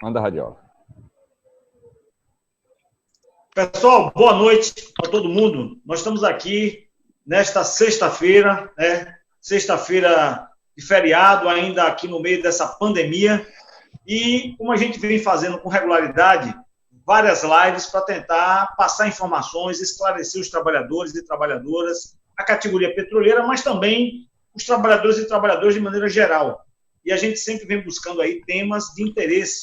Manda a radiola. Pessoal, boa noite a todo mundo. Nós estamos aqui nesta sexta-feira, sexta-feira de feriado, ainda aqui no meio dessa pandemia. E como a gente vem fazendo com regularidade, várias lives para tentar passar informações, esclarecer os trabalhadores e trabalhadoras, a categoria petroleira, mas também os trabalhadores e trabalhadoras de maneira geral. E a gente sempre vem buscando aí temas de interesse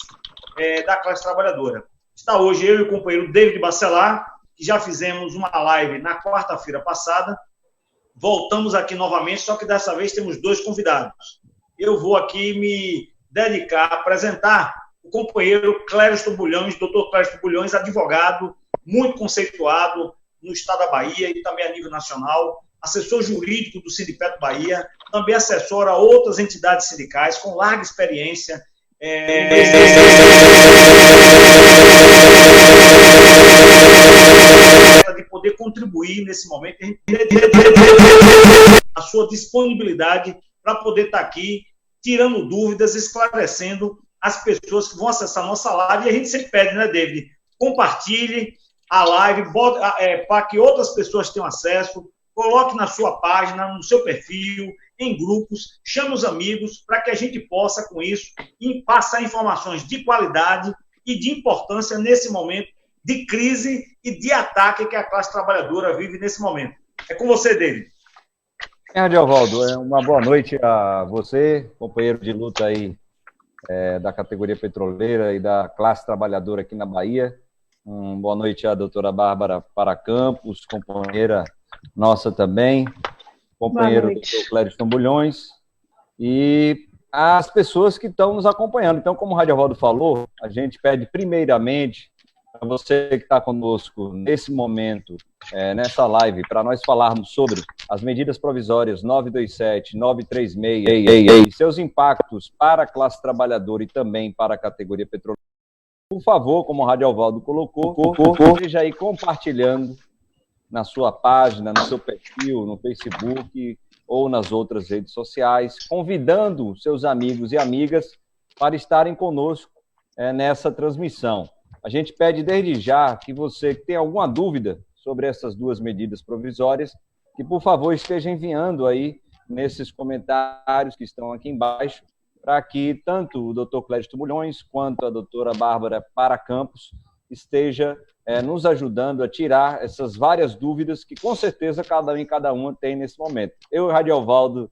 da classe trabalhadora. Está hoje eu e o companheiro David Bacelar, que já fizemos uma live na quarta-feira passada. Voltamos aqui novamente, só que dessa vez temos dois convidados. Eu vou aqui me dedicar a apresentar o companheiro Clériston Bulhões, doutor Clériston Bulhões, advogado, muito conceituado no estado da Bahia e também a nível nacional, assessor jurídico do Sindicato Bahia, também assessora outras entidades sindicais com larga experiência de poder contribuir nesse momento, a sua disponibilidade para poder estar aqui tirando dúvidas, esclarecendo as pessoas que vão acessar a nossa live. E a gente sempre pede, né, David? Compartilhe a live para que outras pessoas tenham acesso, coloque na sua página, no seu perfil, em grupos, chame os amigos para que a gente possa, com isso, passar informações de qualidade e de importância nesse momento de crise e de ataque que a classe trabalhadora vive nesse momento. É com você, David. Ariovaldo, uma boa noite a você, companheiro de luta aí da categoria petroleira e da classe trabalhadora aqui na Bahia. Boa noite à doutora Bárbara Paracampos, companheira nossa também, companheiro do doutor Clériston Bulhões, e as pessoas que estão nos acompanhando. Então, como o Radiovaldo falou, a gente pede primeiramente para você que está conosco nesse momento, nessa live, para nós falarmos sobre as medidas provisórias 927, 936 e seus impactos para a classe trabalhadora e também para a categoria petroleira. Por favor, como o Radiovaldo colocou, esteja aí compartilhando na sua página, no seu perfil, no Facebook ou nas outras redes sociais, convidando seus amigos e amigas para estarem conosco nessa transmissão. A gente pede desde já que você que tem alguma dúvida sobre essas duas medidas provisórias, que por favor esteja enviando aí nesses comentários que estão aqui embaixo, para que tanto o doutor Clériston Bulhões quanto a doutora Bárbara Paracampos esteja nos ajudando a tirar essas várias dúvidas que com certeza cada uma tem nesse momento. Eu e o Radiovaldo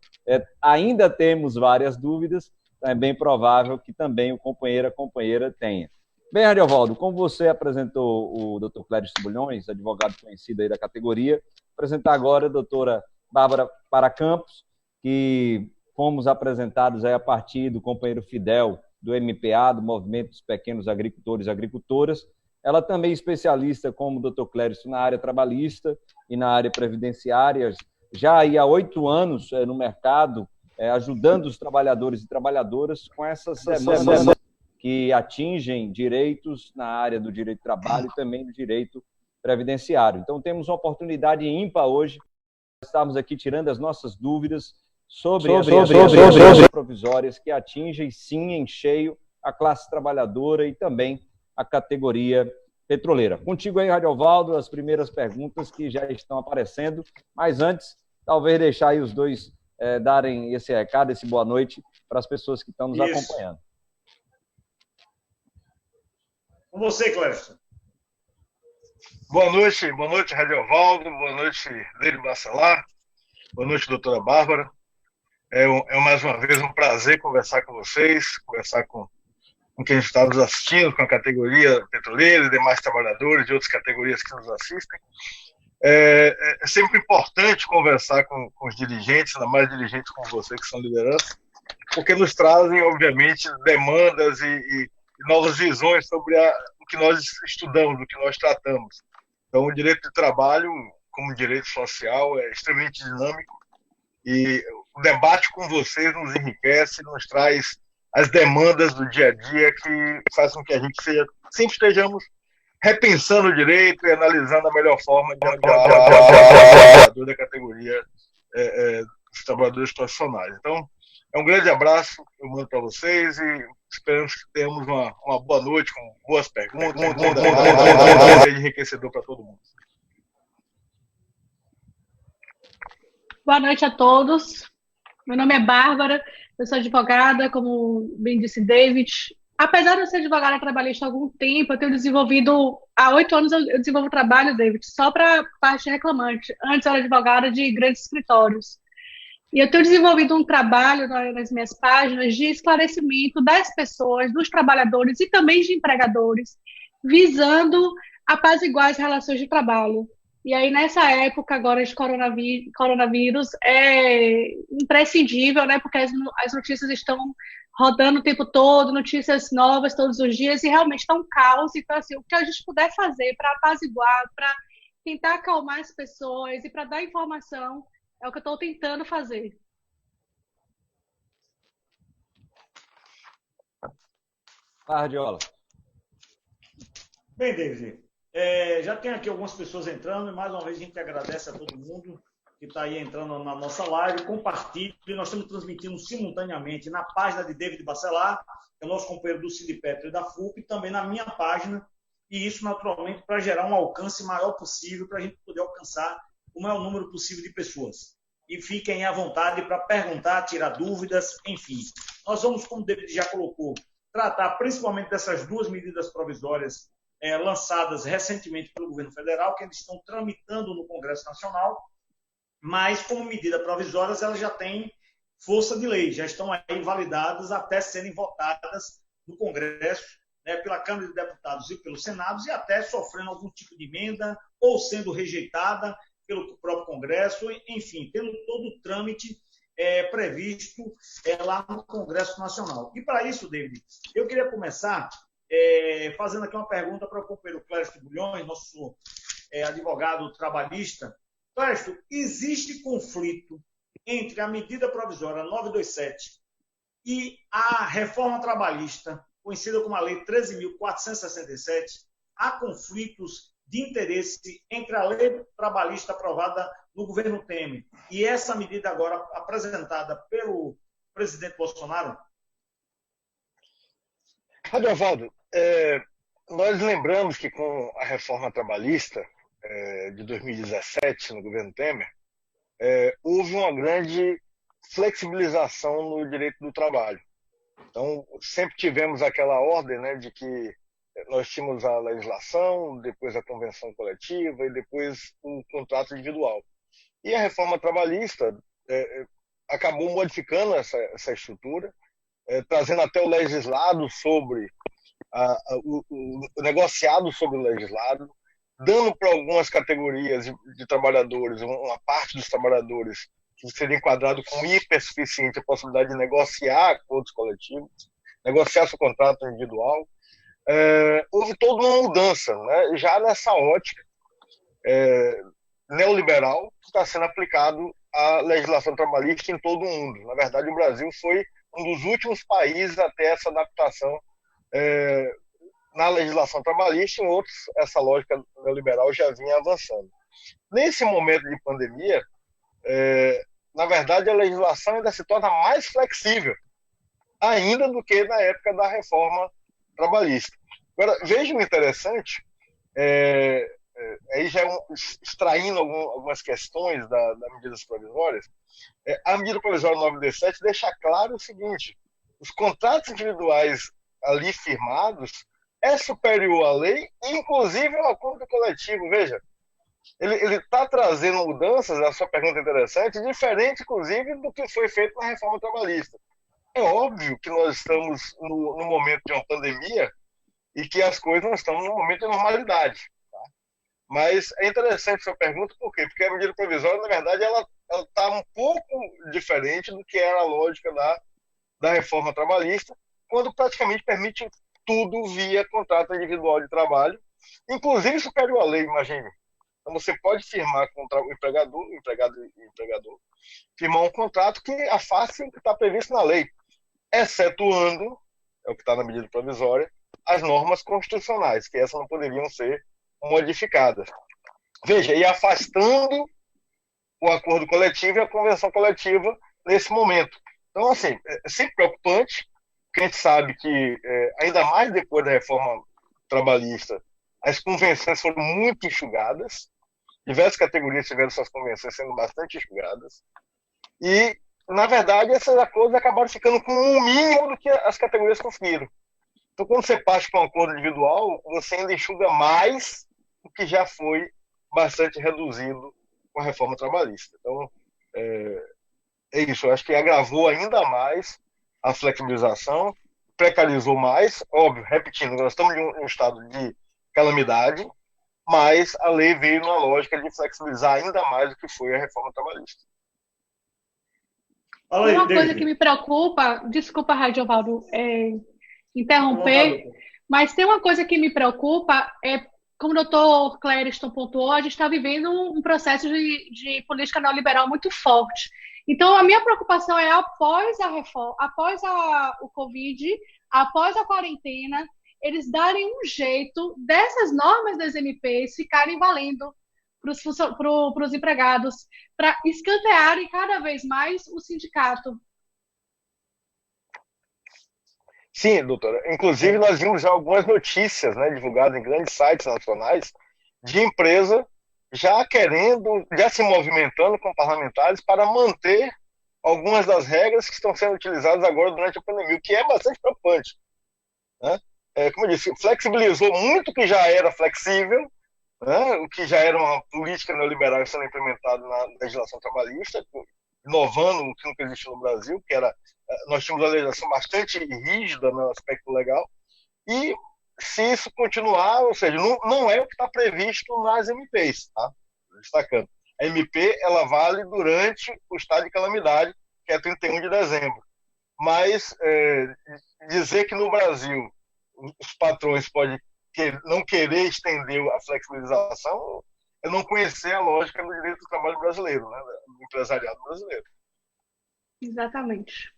ainda temos várias dúvidas, então é bem provável que também o companheiro, a companheira tenha. Bem, Radiovaldo, como você apresentou o doutor Clériston Bulhões, advogado conhecido aí da categoria, apresentar agora a doutora Bárbara Paracampos, que fomos apresentados aí a partir do companheiro Fidel, do MPA, do Movimento dos Pequenos Agricultores e Agricultoras. Ela também é especialista, como o doutor Clériston, na área trabalhista e na área previdenciária, já aí há 8 anos no mercado, ajudando os trabalhadores e trabalhadoras com essas demandas que atingem direitos na área do direito do trabalho e também do direito previdenciário. Então, temos uma oportunidade ímpar hoje, estamos aqui tirando as nossas dúvidas sobre as medidas provisórias que atingem, sim, em cheio, a classe trabalhadora e também a categoria petroleira. Contigo aí, Radiovaldo, as primeiras perguntas que já estão aparecendo, mas antes, talvez deixar aí os dois darem esse recado, esse boa noite para as pessoas que estão nos acompanhando. Com você, Clériston. Boa noite, Radiovaldo, boa noite, David Bacelar, boa noite, doutora Bárbara. É mais uma vez um prazer conversar com vocês, conversar com quem está nos assistindo, com a categoria petroleira e demais trabalhadores de outras categorias que nos assistem. É sempre importante conversar com os dirigentes, ainda mais dirigentes como você, que são liderança, porque nos trazem, obviamente, demandas e novas visões sobre o que nós estudamos, o que nós tratamos. Então, o direito de trabalho, como direito social, é extremamente dinâmico e o debate com vocês nos enriquece, nos traz as demandas do dia a dia que faz com que a gente sempre estejamos repensando o direito e analisando a melhor forma de atuar da categoria dos trabalhadores profissionais. Então, é um grande abraço que eu mando para vocês e Esperamos que tenhamos uma boa noite, com boas perguntas, enriquecedor para todo mundo. Boa noite a todos. Meu nome é Bárbara, eu sou advogada, como bem disse David. Apesar de eu ser advogada trabalhista há algum tempo, eu tenho desenvolvido, há 8 anos eu desenvolvo trabalho, David, só para parte reclamante. Antes eu era advogada de grandes escritórios. E eu tenho desenvolvido um trabalho nas minhas páginas de esclarecimento das pessoas, dos trabalhadores e também de empregadores, visando apaziguar as relações de trabalho. E aí, nessa época agora de coronavírus, é imprescindível, né? Porque as notícias estão rodando o tempo todo, notícias novas todos os dias, e realmente está um caos. Então, assim, o que a gente puder fazer para apaziguar, para tentar acalmar as pessoas e para dar informação, é o que eu estou tentando fazer. Ardiola. Bem, David, já tem aqui algumas pessoas entrando, e mais uma vez a gente agradece a todo mundo que está aí entrando na nossa live. Compartilhe, nós estamos transmitindo simultaneamente na página de David Bacelar, que é o nosso companheiro do Sindicato e da FUP, e também na minha página, e isso naturalmente para gerar um alcance maior possível, para a gente poder alcançar o maior número possível de pessoas. E fiquem à vontade para perguntar, tirar dúvidas, enfim. Nós vamos, como o David já colocou, tratar principalmente dessas 2 medidas provisórias lançadas recentemente pelo governo federal, que eles estão tramitando no Congresso Nacional, mas como medida provisórias elas já têm força de lei, já estão aí validadas até serem votadas no Congresso, né, pela Câmara de Deputados e pelo Senado, e até sofrendo algum tipo de emenda ou sendo rejeitada pelo próprio Congresso, enfim, tendo todo o trâmite previsto lá no Congresso Nacional. E para isso, David, eu queria começar fazendo aqui uma pergunta para o companheiro Clériston Bulhões, nosso advogado trabalhista. Clériston, existe conflito entre a medida provisória 927 e a reforma trabalhista, conhecida como a Lei 13.467? Há conflitos de interesse entre a lei trabalhista aprovada no governo Temer e essa medida agora apresentada pelo presidente Bolsonaro? Adalvaldo, nós lembramos que com a reforma trabalhista de 2017, no governo Temer, houve uma grande flexibilização no direito do trabalho. Então, sempre tivemos aquela ordem, né, de que nós tínhamos a legislação, depois a convenção coletiva e depois o contrato individual. E a reforma trabalhista acabou modificando essa estrutura, trazendo até o legislado sobre o negociado sobre o legislado, dando para algumas categorias de trabalhadores, uma parte dos trabalhadores que seria enquadrado como hipersuficiente a possibilidade de negociar acordos coletivos, negociar seu contrato individual. Houve toda uma mudança, né, já nessa ótica neoliberal que está sendo aplicado à legislação trabalhista em todo o mundo. Na verdade, o Brasil foi um dos últimos países a ter essa adaptação na legislação trabalhista. Em outros, essa lógica neoliberal já vinha avançando. Nesse momento de pandemia, na verdade, a legislação ainda se torna mais flexível ainda do que na época da reforma trabalhista. Agora, veja o interessante, aí já extraindo algumas questões das medidas provisórias, a medida provisória 927 deixa claro o seguinte: os contratos individuais ali firmados é superior à lei, inclusive ao acordo coletivo. Veja, ele está trazendo mudanças, a sua pergunta é interessante, diferente, inclusive, do que foi feito na reforma trabalhista. É óbvio que nós estamos no momento de uma pandemia e que as coisas não estão no momento de normalidade. Tá? Mas é interessante a sua pergunta, por quê? Porque a medida provisória, na verdade, ela está um pouco diferente do que era a lógica da reforma trabalhista, quando praticamente permite tudo via contrato individual de trabalho, inclusive superior à lei, imagine. Então você pode firmar contra o empregado e empregador, firmar um contrato que afaste o que está previsto na lei, excetuando, é o que está na medida provisória, as normas constitucionais, que essas não poderiam ser modificadas. Veja, e afastando o acordo coletivo e a convenção coletiva nesse momento. Então, assim, é sempre preocupante, porque a gente sabe que, ainda mais depois da reforma trabalhista, as convenções foram muito enxugadas, diversas categorias tiveram suas convenções sendo bastante enxugadas, e, na verdade, essas acordos acabaram ficando com o mínimo do que as categorias conseguiram. Então, quando você parte para um acordo individual, você ainda enxuga mais o que já foi bastante reduzido com a reforma trabalhista. Então, é isso. Eu acho que agravou ainda mais a flexibilização, precarizou mais, óbvio, repetindo, nós estamos em um estado de calamidade, mas a lei veio na lógica de flexibilizar ainda mais do que foi a reforma trabalhista. Uma coisa que me preocupa, desculpa, Radiovaldo, interromper, mas tem uma coisa que me preocupa, como o doutor Clériston pontuou, a gente está vivendo um processo de política neoliberal muito forte. Então, a minha preocupação é após a reforma, após o Covid, após a quarentena, eles darem um jeito dessas normas das MPs ficarem valendo para os empregados, para escantearem cada vez mais o sindicato. Sim, doutora. Inclusive, nós vimos já algumas notícias, né, divulgadas em grandes sites nacionais de empresa já se movimentando com parlamentares para manter algumas das regras que estão sendo utilizadas agora durante a pandemia, o que é bastante preocupante, né? Como eu disse, flexibilizou muito o que já era flexível, né, o que já era uma política neoliberal sendo implementada na legislação trabalhista, inovando o que nunca existiu no Brasil, que era, nós tínhamos uma legislação bastante rígida no aspecto legal, e se isso continuar, ou seja, não é o que está previsto nas MPs, tá? Destacando. A MP, ela vale durante o estado de calamidade, que é 31 de dezembro. Mas dizer que no Brasil os patrões podem não querer estender a flexibilização é não conhecer a lógica do direito do trabalho brasileiro, né, do empresariado brasileiro. Exatamente.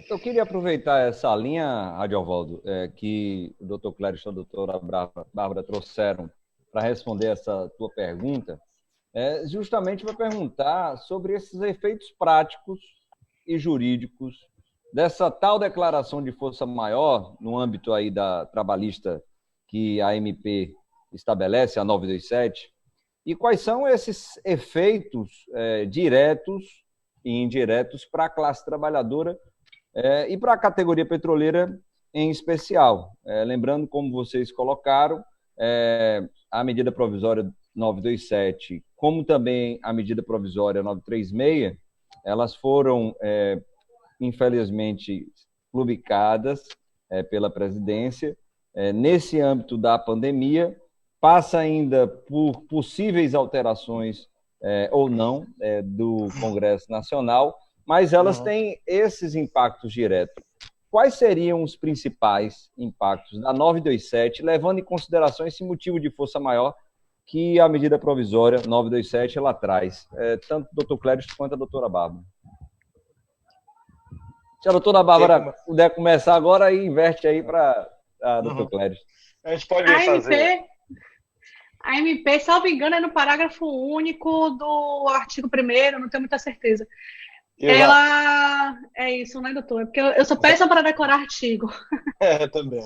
Eu queria aproveitar essa linha, Radiovaldo, que o doutor Clériston e a doutora Bárbara trouxeram para responder essa tua pergunta, justamente para perguntar sobre esses efeitos práticos e jurídicos dessa tal declaração de força maior no âmbito aí da trabalhista que a MP estabelece, a 927, e quais são esses efeitos diretos e indiretos para a classe trabalhadora e para a categoria petroleira em especial. Lembrando, como vocês colocaram, a medida provisória 927, como também a medida provisória 936, elas foram, infelizmente, publicadas pela presidência nesse âmbito da pandemia, passa ainda por possíveis alterações ou não do Congresso Nacional, mas elas têm esses impactos diretos. Quais seriam os principais impactos da 927, levando em consideração esse motivo de força maior que a medida provisória 927 ela traz, tanto o doutor Clériston quanto a doutora Bárbara? Se a doutora Bárbara puder começar agora, aí inverte aí para a doutora Clériston. A gente pode fazer... A MP, salvo engano, é no parágrafo único do artigo 1º, não tenho muita certeza. Exato. Ela... É isso, né, doutor? É porque eu sou péssima para decorar artigo. Também.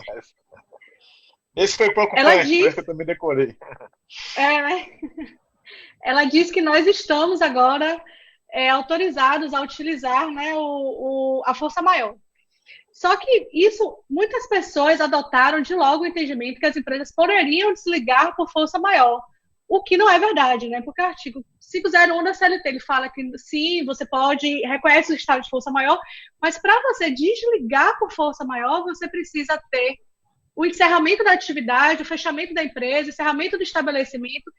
Esse foi preocupante, por isso que eu também decorei. Né? Ela diz que nós estamos agora autorizados a utilizar, né, a força maior. Só que isso, muitas pessoas adotaram de logo o entendimento que as empresas poderiam desligar por força maior, o que não é verdade, né? Porque o artigo 501 da CLT, ele fala que sim, você reconhece o estado de força maior, mas para você desligar por força maior, você precisa ter o encerramento da atividade, o fechamento da empresa, o encerramento do estabelecimento,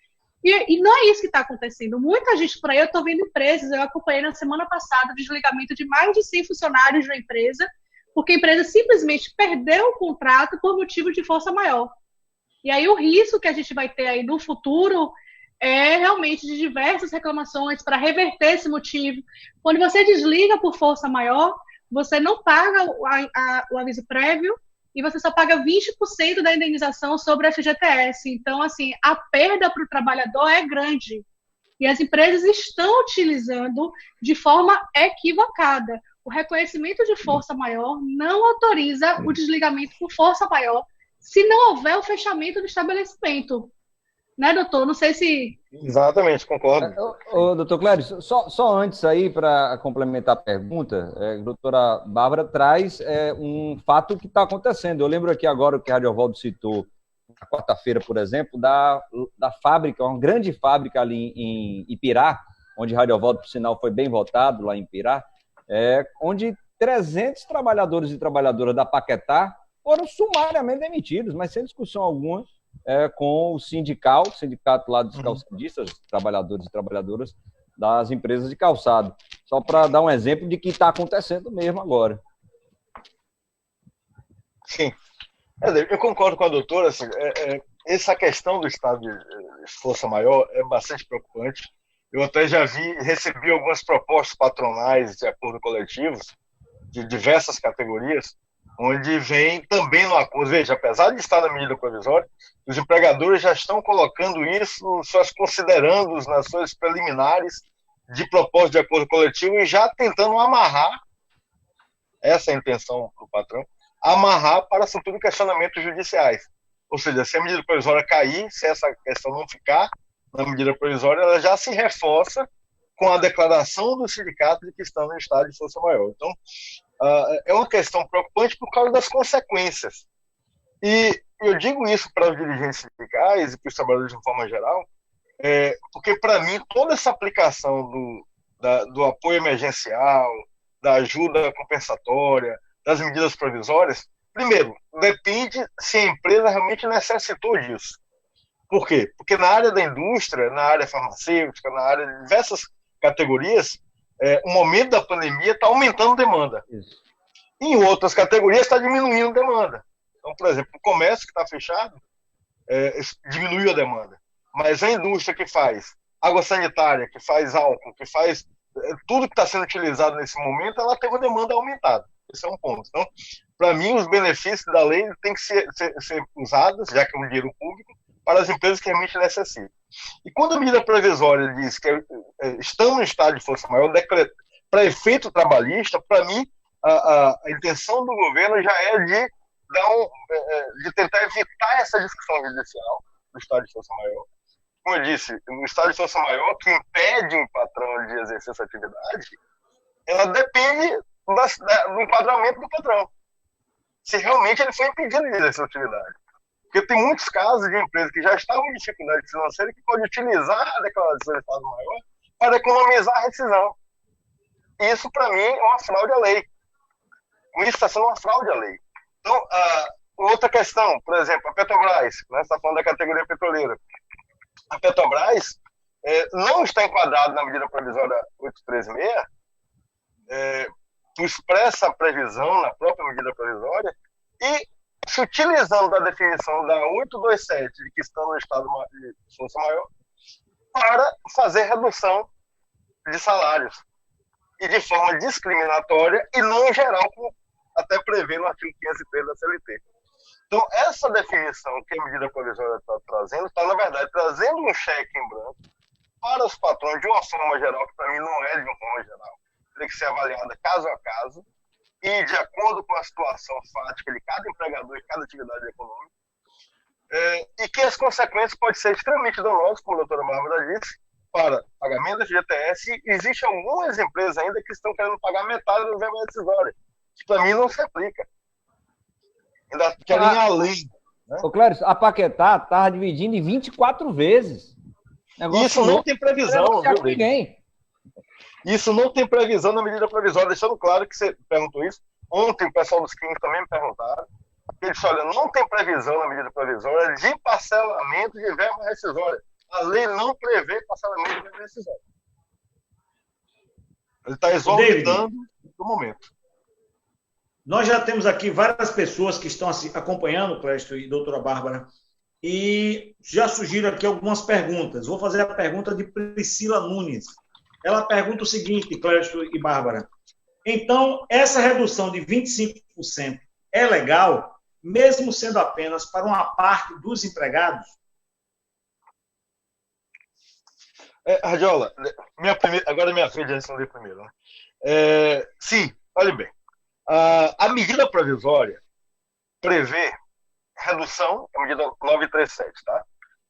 e não é isso que está acontecendo. Muita gente por aí, eu estou vendo empresas, eu acompanhei na semana passada o desligamento de mais de 100 funcionários de uma empresa, porque a empresa simplesmente perdeu o contrato por motivo de força maior. E aí o risco que a gente vai ter aí no futuro é realmente de diversas reclamações para reverter esse motivo. Quando você desliga por força maior, você não paga o aviso prévio e você só paga 20% da indenização sobre o FGTS. Então, assim, a perda para o trabalhador é grande. E as empresas estão utilizando de forma equivocada. o reconhecimento de força maior não autoriza o desligamento por força maior se não houver o fechamento do estabelecimento. Né, doutor? Não sei se... Exatamente, concordo. Doutor Clério, só antes aí, para complementar a pergunta, a doutora Bárbara traz um fato que está acontecendo. Eu lembro aqui agora o que a Radiovaldo citou, na quarta-feira, por exemplo, da fábrica, uma grande fábrica ali em Ipirá, onde Radiovaldo, por sinal, foi bem votado lá em Ipirá, onde 300 trabalhadores e trabalhadoras da Paquetá foram sumariamente demitidos, mas sem discussão alguma, com o sindicato lá dos calçadistas, trabalhadores e trabalhadoras das empresas de calçado. Só para dar um exemplo de que está acontecendo mesmo agora. Sim. Eu concordo com a doutora. Assim, essa questão do estado de força maior é bastante preocupante. Eu até já recebi algumas propostas patronais de acordo coletivos de diversas categorias, onde vem também no acordo. Veja, apesar de estar na medida provisória, os empregadores já estão colocando isso, considerando nas suas preliminares de proposta de acordo coletivo e já tentando amarrar, essa é a intenção do patrão, amarrar para futuros questionamentos judiciais. Ou seja, se a medida provisória cair, se essa questão não ficar na medida provisória, ela já se reforça com a declaração do sindicato de que estão no estado de força maior. Então, é uma questão preocupante por causa das consequências. E eu digo isso para os dirigentes sindicais e para os trabalhadores de forma geral, porque, para mim, toda essa aplicação do apoio emergencial, da ajuda compensatória, das medidas provisórias, primeiro, depende se a empresa realmente necessitou disso. Por quê? Porque na área da indústria, na área farmacêutica, na área de diversas categorias, o momento da pandemia está aumentando demanda. Isso. Em outras categorias está diminuindo demanda. Então, por exemplo, o comércio que está fechado diminuiu a demanda. Mas a indústria que faz água sanitária, que faz álcool, que faz tudo que está sendo utilizado nesse momento, ela tem uma demanda aumentada. Esse é um ponto. Então, para mim, os benefícios da lei têm que ser usados, já que é um dinheiro público, para as empresas que realmente necessitam. E quando a medida provisória diz que estamos no estado de força maior, para efeito trabalhista, para mim, a intenção do governo já é de tentar evitar essa discussão judicial do estado de força maior. Como eu disse, no estado de força maior, que impede um patrão de exercer essa atividade, ela depende do enquadramento do patrão. Se realmente ele foi impedido de exercer essa atividade. Porque tem muitos casos de empresas que já estavam em dificuldade financeira que podem utilizar a declaração de estado maior para economizar a rescisão. Isso, para mim, é uma fraude à lei. Isso está sendo uma fraude à lei. Então, outra questão, por exemplo, a Petrobras, né, você está falando da categoria petroleira. A Petrobras não está enquadrada na medida provisória 836, por expressa previsão na própria medida provisória, e se utilizando da definição da 827, de que estão no estado de força maior, para fazer redução de salários. E de forma discriminatória e não em geral, como até prevê no artigo 503 da CLT. Então, essa definição que a medida provisória está trazendo, está, na verdade, trazendo um cheque em branco para os patrões de uma forma geral, que para mim não é de uma forma geral. Tem que ser avaliada caso a caso e de acordo com a situação fática de cada empregador e cada atividade econômica, e que as consequências podem ser extremamente danosas, como a doutora Bárbara disse, para pagamento da FGTS, e existem algumas empresas ainda que estão querendo pagar metade do verba decisória. Isso para mim não se aplica. Ainda querem ir além. Né? Ô, Clério, a Paquetá estava dividindo em 24 vezes. Isso não tem previsão, viu, ninguém. Isso não tem previsão na medida provisória, deixando claro que você perguntou isso. Ontem o pessoal dos CRIMs também me perguntaram. Eles disseram, olha, não tem previsão na medida provisória de parcelamento de verba rescisória. A lei não prevê parcelamento de verba rescisória. Ele está exorbitando no momento. Nós já temos aqui várias pessoas que estão acompanhando, Clécio e doutora Bárbara, e já surgiram aqui algumas perguntas. Vou fazer a pergunta de Priscila Nunes. Ela pergunta o seguinte, Clécio e Bárbara. Então, essa redução de 25% é legal, mesmo sendo apenas para uma parte dos empregados? Radiola, agora minha filha responder primeiro. Né? Sim, Olha bem, a medida provisória prevê redução, a medida 937, tá?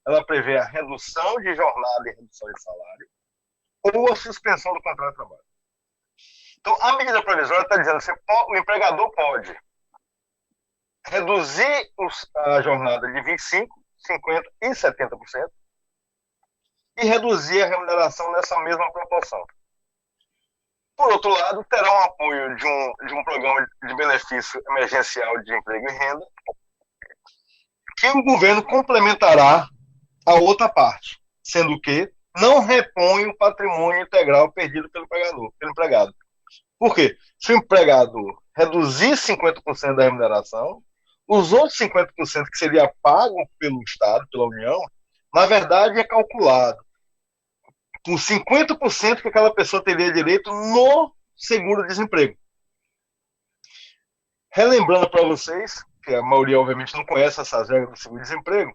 Ela prevê a redução de jornada e redução de salário ou a suspensão do contrato de trabalho. Então, a medida provisória está dizendo que o empregador pode reduzir a jornada de 25%, 50% e 70% e reduzir a remuneração nessa mesma proporção. Por outro lado, terá um apoio de um programa de benefício emergencial de emprego e renda que o governo complementará a outra parte, sendo que não repõe o patrimônio integral perdido pelo empregado. Por quê? Se o empregado reduzir 50% da remuneração, os outros 50% que seria pago pelo Estado, pela União, na verdade é calculado com 50% que aquela pessoa teria direito no seguro-desemprego. Relembrando para vocês, que a maioria obviamente não conhece essas regras do seguro-desemprego,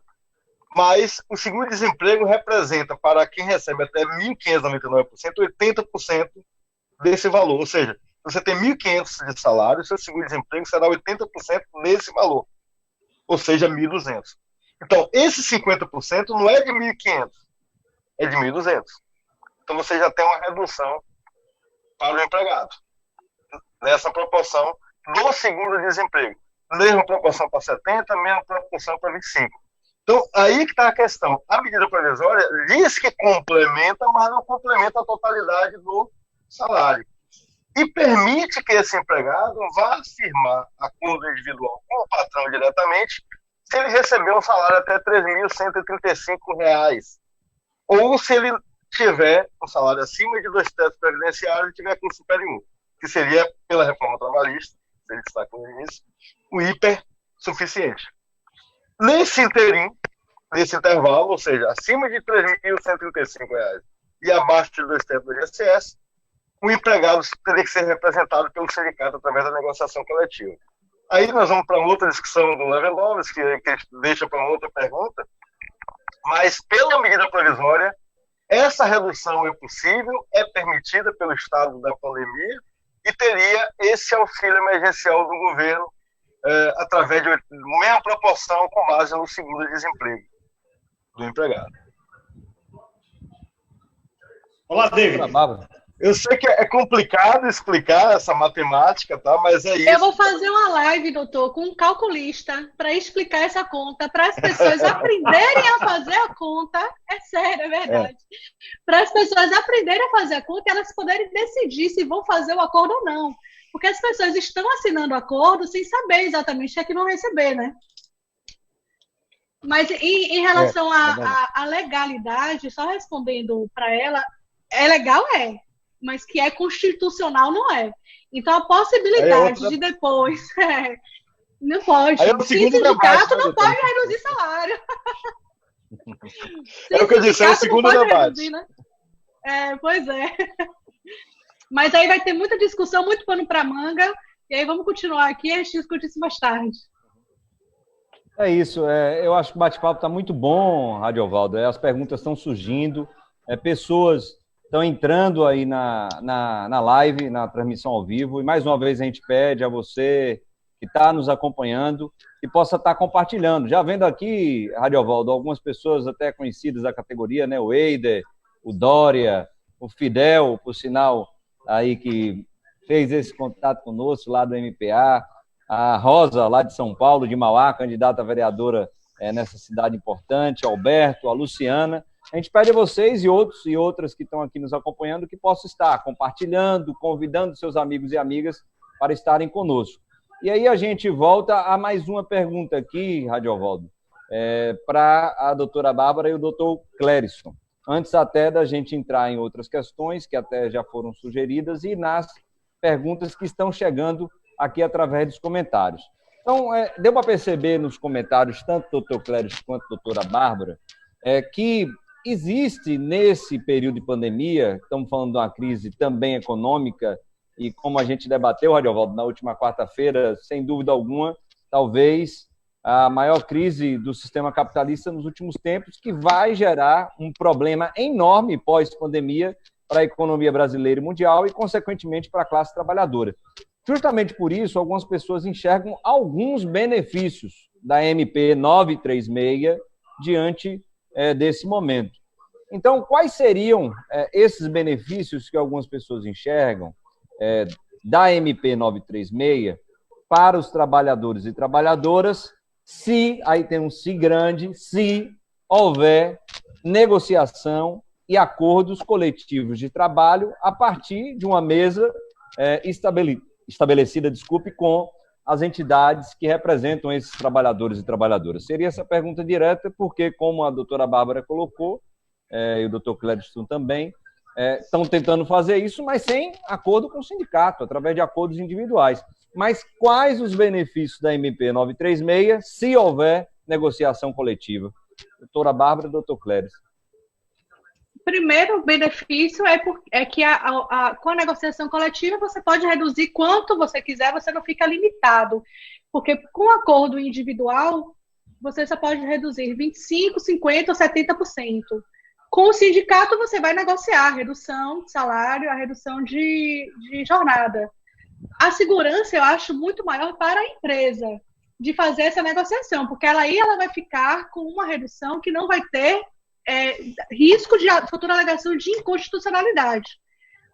mas o seguro-desemprego representa, para quem recebe até R$ 1.599%, 80% desse valor. Ou seja, se você tem R$ 1.500 de salário, seu seguro-desemprego será 80% desse valor. Ou seja, 1.200. Então, esse 50% não é de 1.500, é de 1.200. Então, você já tem uma redução para o empregado, nessa proporção do seguro-desemprego. Mesma proporção para 70%, mesma proporção para 25%. Então, aí que está a questão. A medida provisória diz que complementa, mas não complementa a totalidade do salário. E permite que esse empregado vá firmar acordo individual com o patrão diretamente se ele receber um salário até R$ 3.135, ou se ele tiver um salário acima de 2 tetos previdenciários e tiver curso superior, que seria, pela reforma trabalhista, se ele destacou no início, o hiper suficiente. Nesse intervalo, ou seja, acima de R$ 3.135 e abaixo de 2 tetos do INSS, o empregado teria que ser representado pelo sindicato através da negociação coletiva. Aí nós vamos para outra discussão do Lewandowski, que deixa para outra pergunta, mas pela medida provisória, essa redução é possível, é permitida pelo estado da pandemia e teria esse auxílio emergencial do governo através de meia proporção com base no seguro-desemprego do empregado. Olá, David. Eu sei que é complicado explicar essa matemática, tá? Mas é isso. Eu vou fazer uma live, doutor, com um calculista para explicar essa conta, para as pessoas aprenderem a fazer a conta. É sério, é verdade. Para as pessoas aprenderem a fazer a conta e elas poderem decidir se vão fazer o acordo ou não. Porque as pessoas estão assinando o acordo sem saber exatamente o que é que vão receber, né? Mas em relação à legalidade, só respondendo para ela, é legal, mas que é constitucional, não é. Então, a possibilidade de depois... não pode. Aí é o segundo sindicato debate, não pode reduzir salário. É o que eu disse, é o segundo debate. Reduzir, né? Pois é. Mas aí vai ter muita discussão, muito pano para manga, e aí vamos continuar aqui e a gente discute isso mais tarde. É isso, eu acho que o bate-papo está muito bom, Radiovaldo. As perguntas estão surgindo, pessoas estão entrando aí na live, na transmissão ao vivo, e mais uma vez a gente pede a você que está nos acompanhando que possa estar compartilhando. Já vendo aqui, Radiovaldo, algumas pessoas até conhecidas da categoria, né? O Eider, o Dória, o Fidel, por sinal, aí que fez esse contato conosco lá do MPA, a Rosa, lá de São Paulo, de Mauá, candidata a vereadora nessa cidade importante, Alberto, a Luciana. A gente pede a vocês e outros e outras que estão aqui nos acompanhando que possam estar compartilhando, convidando seus amigos e amigas para estarem conosco. E aí a gente volta a mais uma pergunta aqui, Radiovaldo, para a doutora Bárbara e o doutor Clérison. Antes até da gente entrar em outras questões que até já foram sugeridas e nas perguntas que estão chegando aqui através dos comentários. Então, deu para perceber nos comentários, tanto do doutor Clérison quanto da doutora Bárbara, que existe nesse período de pandemia, estamos falando de uma crise também econômica, e como a gente debateu, Radiovaldo, na última quarta-feira, sem dúvida alguma, talvez a maior crise do sistema capitalista nos últimos tempos, que vai gerar um problema enorme pós-pandemia para a economia brasileira e mundial e, consequentemente, para a classe trabalhadora. Justamente por isso, algumas pessoas enxergam alguns benefícios da MP 936 diante desse momento. Então, quais seriam esses benefícios que algumas pessoas enxergam da MP 936 para os trabalhadores e trabalhadoras, se, aí tem um se grande, se houver negociação e acordos coletivos de trabalho a partir de uma mesa estabelecida, com as entidades que representam esses trabalhadores e trabalhadoras? Seria essa pergunta direta, porque, como a doutora Bárbara colocou, e o doutor Clériston também, estão tentando fazer isso, mas sem acordo com o sindicato, através de acordos individuais. Mas quais os benefícios da MP 936 se houver negociação coletiva? Doutora Bárbara e doutor Clériston. Primeiro benefício é que com a negociação coletiva você pode reduzir quanto você quiser, você não fica limitado. Porque com acordo individual, você só pode reduzir 25%, 50% ou 70%. Com o sindicato, você vai negociar a redução de salário, a redução de jornada. A segurança, eu acho, muito maior para a empresa de fazer essa negociação, porque ela vai ficar com uma redução que não vai ter risco de futura alegação de inconstitucionalidade.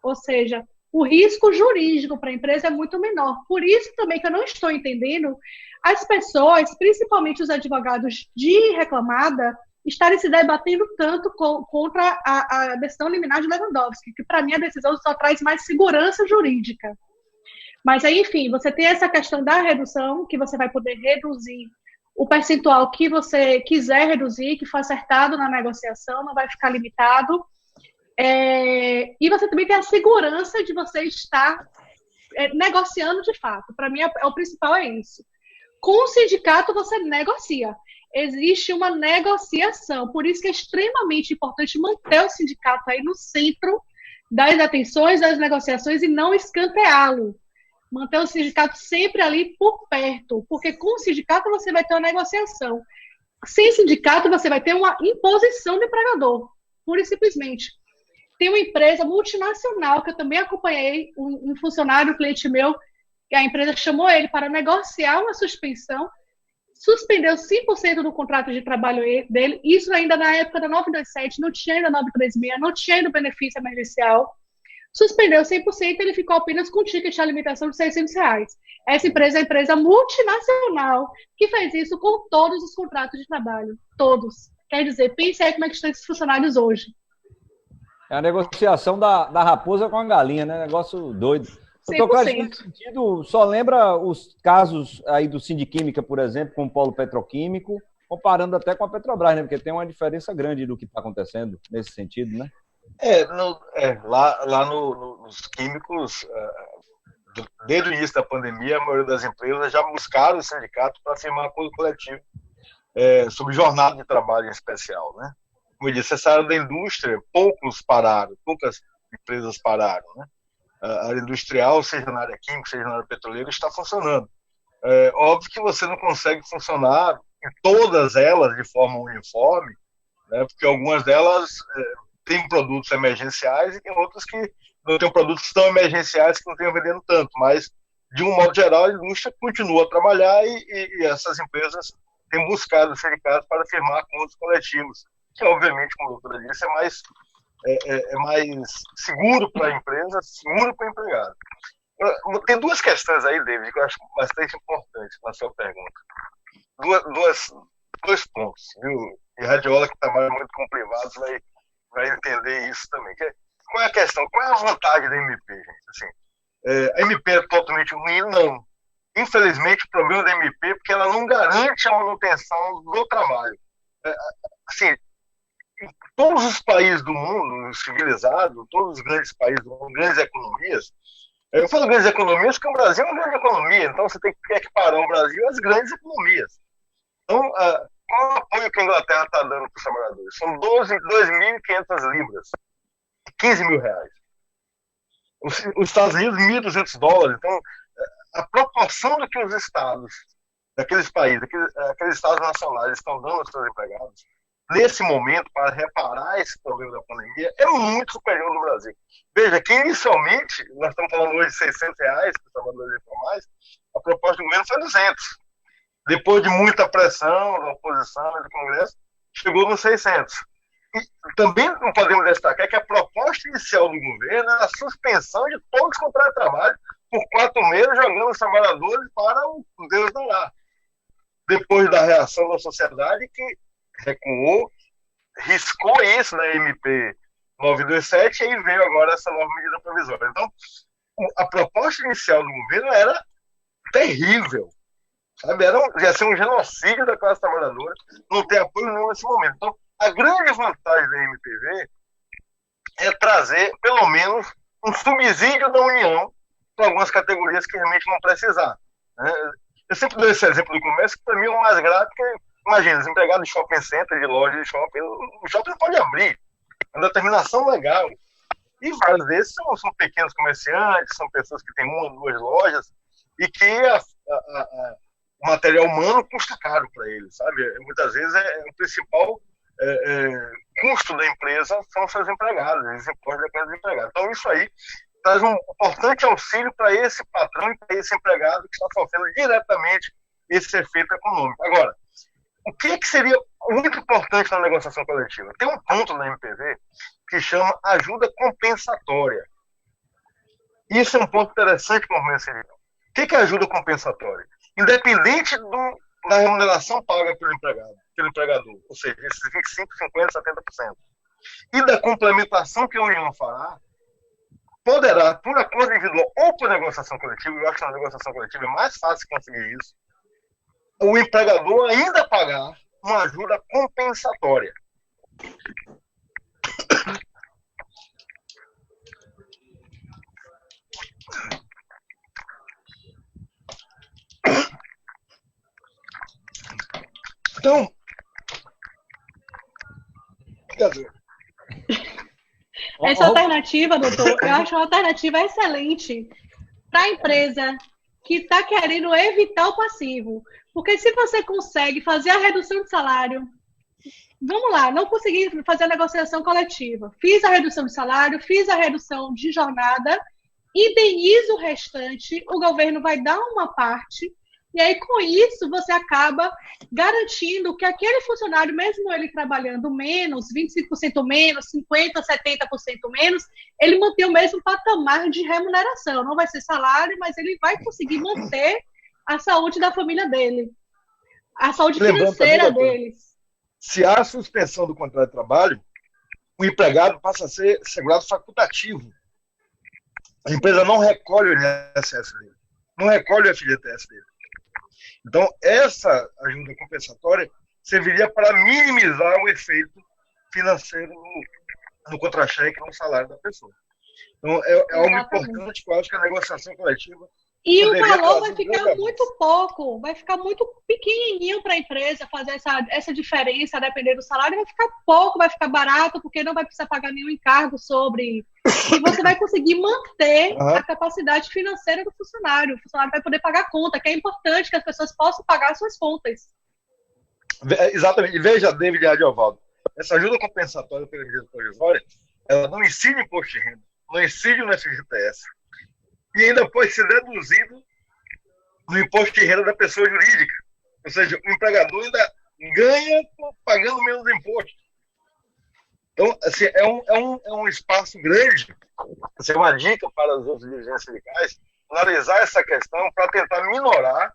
Ou seja, o risco jurídico para a empresa é muito menor. Por isso também que eu não estou entendendo as pessoas, principalmente os advogados de reclamada, estarem se debatendo tanto contra a decisão liminar de Lewandowski, que para mim a decisão só traz mais segurança jurídica. Mas aí, enfim, você tem essa questão da redução, que você vai poder reduzir o percentual que você quiser reduzir, que for acertado na negociação, não vai ficar limitado. E você também tem a segurança de você estar negociando de fato. Para mim, o principal é isso. Com o sindicato, você negocia. Existe uma negociação. Por isso que é extremamente importante manter o sindicato aí no centro das atenções, das negociações e não escanteá-lo. Manter o sindicato sempre ali por perto, porque com o sindicato você vai ter uma negociação. Sem sindicato você vai ter uma imposição do empregador, pura e simplesmente. Tem uma empresa multinacional que eu também acompanhei, um funcionário, um cliente meu, que a empresa chamou ele para negociar uma suspensão, suspendeu 100% do contrato de trabalho dele, isso ainda na época da 927, não tinha ainda 936, não tinha ainda benefício emergencial. Suspendeu 100%, ele ficou apenas com ticket de alimentação de R$600. Essa empresa é uma empresa multinacional que fez isso com todos os contratos de trabalho. Todos. Quer dizer, pense aí como é que estão esses funcionários hoje. É a negociação da raposa com a galinha, né? Negócio doido. Doutor Clériston, nesse sentido, só lembra os casos aí do Sindiquímica, por exemplo, com o polo petroquímico, comparando até com a Petrobras, né? Porque tem uma diferença grande do que está acontecendo nesse sentido, né? Lá nos químicos, desde o início da pandemia, a maioria das empresas já buscaram o sindicato para firmar acordo coletivo sobre jornada de trabalho em especial, né? Como eu disse, essa área da indústria, poucas empresas pararam, né? A área industrial, seja na área química, seja na área petroleira, está funcionando. Óbvio que você não consegue funcionar em todas elas de forma uniforme, né? Porque algumas delas tem produtos emergenciais e tem outras que não têm produtos tão emergenciais que não estão vendendo tanto, mas de um modo geral a indústria continua a trabalhar e essas empresas têm buscado os sindicatos para firmar acordos coletivos, que obviamente, como a doutora disse, é mais seguro para a empresa, seguro para o empregado. Tem duas questões aí, David, que eu acho bastante importantes na sua pergunta. Dois pontos, viu? E a radiola que trabalha muito com privados vai entender isso também. Qual é a questão? Qual é a vantagem da MP, gente? Assim, a MP é totalmente ruim? Não. Infelizmente, o problema da MP é porque ela não garante a manutenção do trabalho. Assim, em todos os países do mundo civilizado, todos os grandes países do mundo, grandes economias, eu falo grandes economias porque o Brasil é uma grande economia, então você tem que equiparar o Brasil às grandes economias. Então, qual é o apoio que a Inglaterra está dando para os trabalhadores? São 2.500 libras, R$15.000. Os Estados Unidos, $1.200. Então, a proporção do que os estados, daqueles países, aqueles estados nacionais estão dando aos seus empregados, nesse momento, para reparar esse problema da pandemia, é muito superior no Brasil. Veja que, inicialmente, nós estamos falando hoje de R$600 para os trabalhadores informais, a proposta do governo foi 200. Depois de muita pressão da oposição e do Congresso, chegou nos 600. E também não podemos destacar que a proposta inicial do governo era a suspensão de todos os contratos de trabalho por 4 meses, jogando os trabalhadores para o Deus dará. Depois da reação da sociedade, que recuou, riscou isso na MP 927 e aí veio agora essa nova medida provisória. Então, a proposta inicial do governo era terrível. Sabe? Ia ser um genocídio da classe trabalhadora, não ter apoio nenhum nesse momento. Então, a grande vantagem da MPV é trazer, pelo menos, um subsídio da União para algumas categorias que realmente vão precisar. Né? Eu sempre dou esse exemplo do comércio, que para mim é o mais grave, porque, imagina, os empregados de shopping center, de loja de shopping, o shopping não pode abrir. É uma determinação legal. E vários desses são pequenos comerciantes, são pessoas que têm 1 ou 2 lojas, e que o material humano custa caro para eles, sabe? Muitas vezes o principal custo da empresa são seus empregados, eles impostos dependem dos empregados. Então, isso aí traz um importante auxílio para esse patrão e para esse empregado que está sofrendo diretamente esse efeito econômico. Agora, o que seria muito importante na negociação coletiva? Tem um ponto na MPV que chama ajuda compensatória. Isso é um ponto interessante para o movimento sindical. O que é ajuda compensatória? Independente da remuneração paga pelo empregador, ou seja, esses 25%, 50%, 70%, e da complementação que a União fará, poderá, por acordo individual ou por negociação coletiva, eu acho que na negociação coletiva é mais fácil conseguir isso, o empregador ainda pagar uma ajuda compensatória. Então, quer dizer, essa alternativa, doutor, eu acho uma alternativa excelente para a empresa que está querendo evitar o passivo. Porque se você consegue fazer a redução de salário, vamos lá, não consegui fazer a negociação coletiva, fiz a redução de salário, fiz a redução de jornada, indenizo o restante, o governo vai dar uma parte, e aí com isso você acaba garantindo que aquele funcionário, mesmo ele trabalhando menos, 25% menos, 50%, 70% menos, ele mantém o mesmo patamar de remuneração. Não vai ser salário, mas ele vai conseguir manter a saúde da família dele, a saúde financeira deles. Se há suspensão do contrato de trabalho, o empregado passa a ser segurado facultativo. A empresa não recolhe o INSS dele, não recolhe o FGTS dele. Então, essa ajuda compensatória serviria para minimizar o efeito financeiro no contra-cheque, no salário da pessoa. Então, é algo importante que eu acho que a negociação coletiva... E o valor vai ficar muito pouco, vai ficar muito pequenininho para a empresa fazer essa diferença, dependendo do salário, vai ficar pouco, vai ficar barato, porque não vai precisar pagar nenhum encargo sobre... E você vai conseguir manter a capacidade financeira do funcionário. O funcionário vai poder pagar a conta, que é importante que as pessoas possam pagar suas contas. Exatamente. E veja, David e Adiovaldo, essa ajuda compensatória pela medida provisória, ela não incide no imposto de renda, não incide no FGTS. E ainda pode ser deduzido no imposto de renda da pessoa jurídica. Ou seja, o empregador ainda ganha pagando menos imposto. Então, assim, é um espaço grande. Assim, uma dica para os outros dirigentes sindicais, analisar essa questão para tentar minorar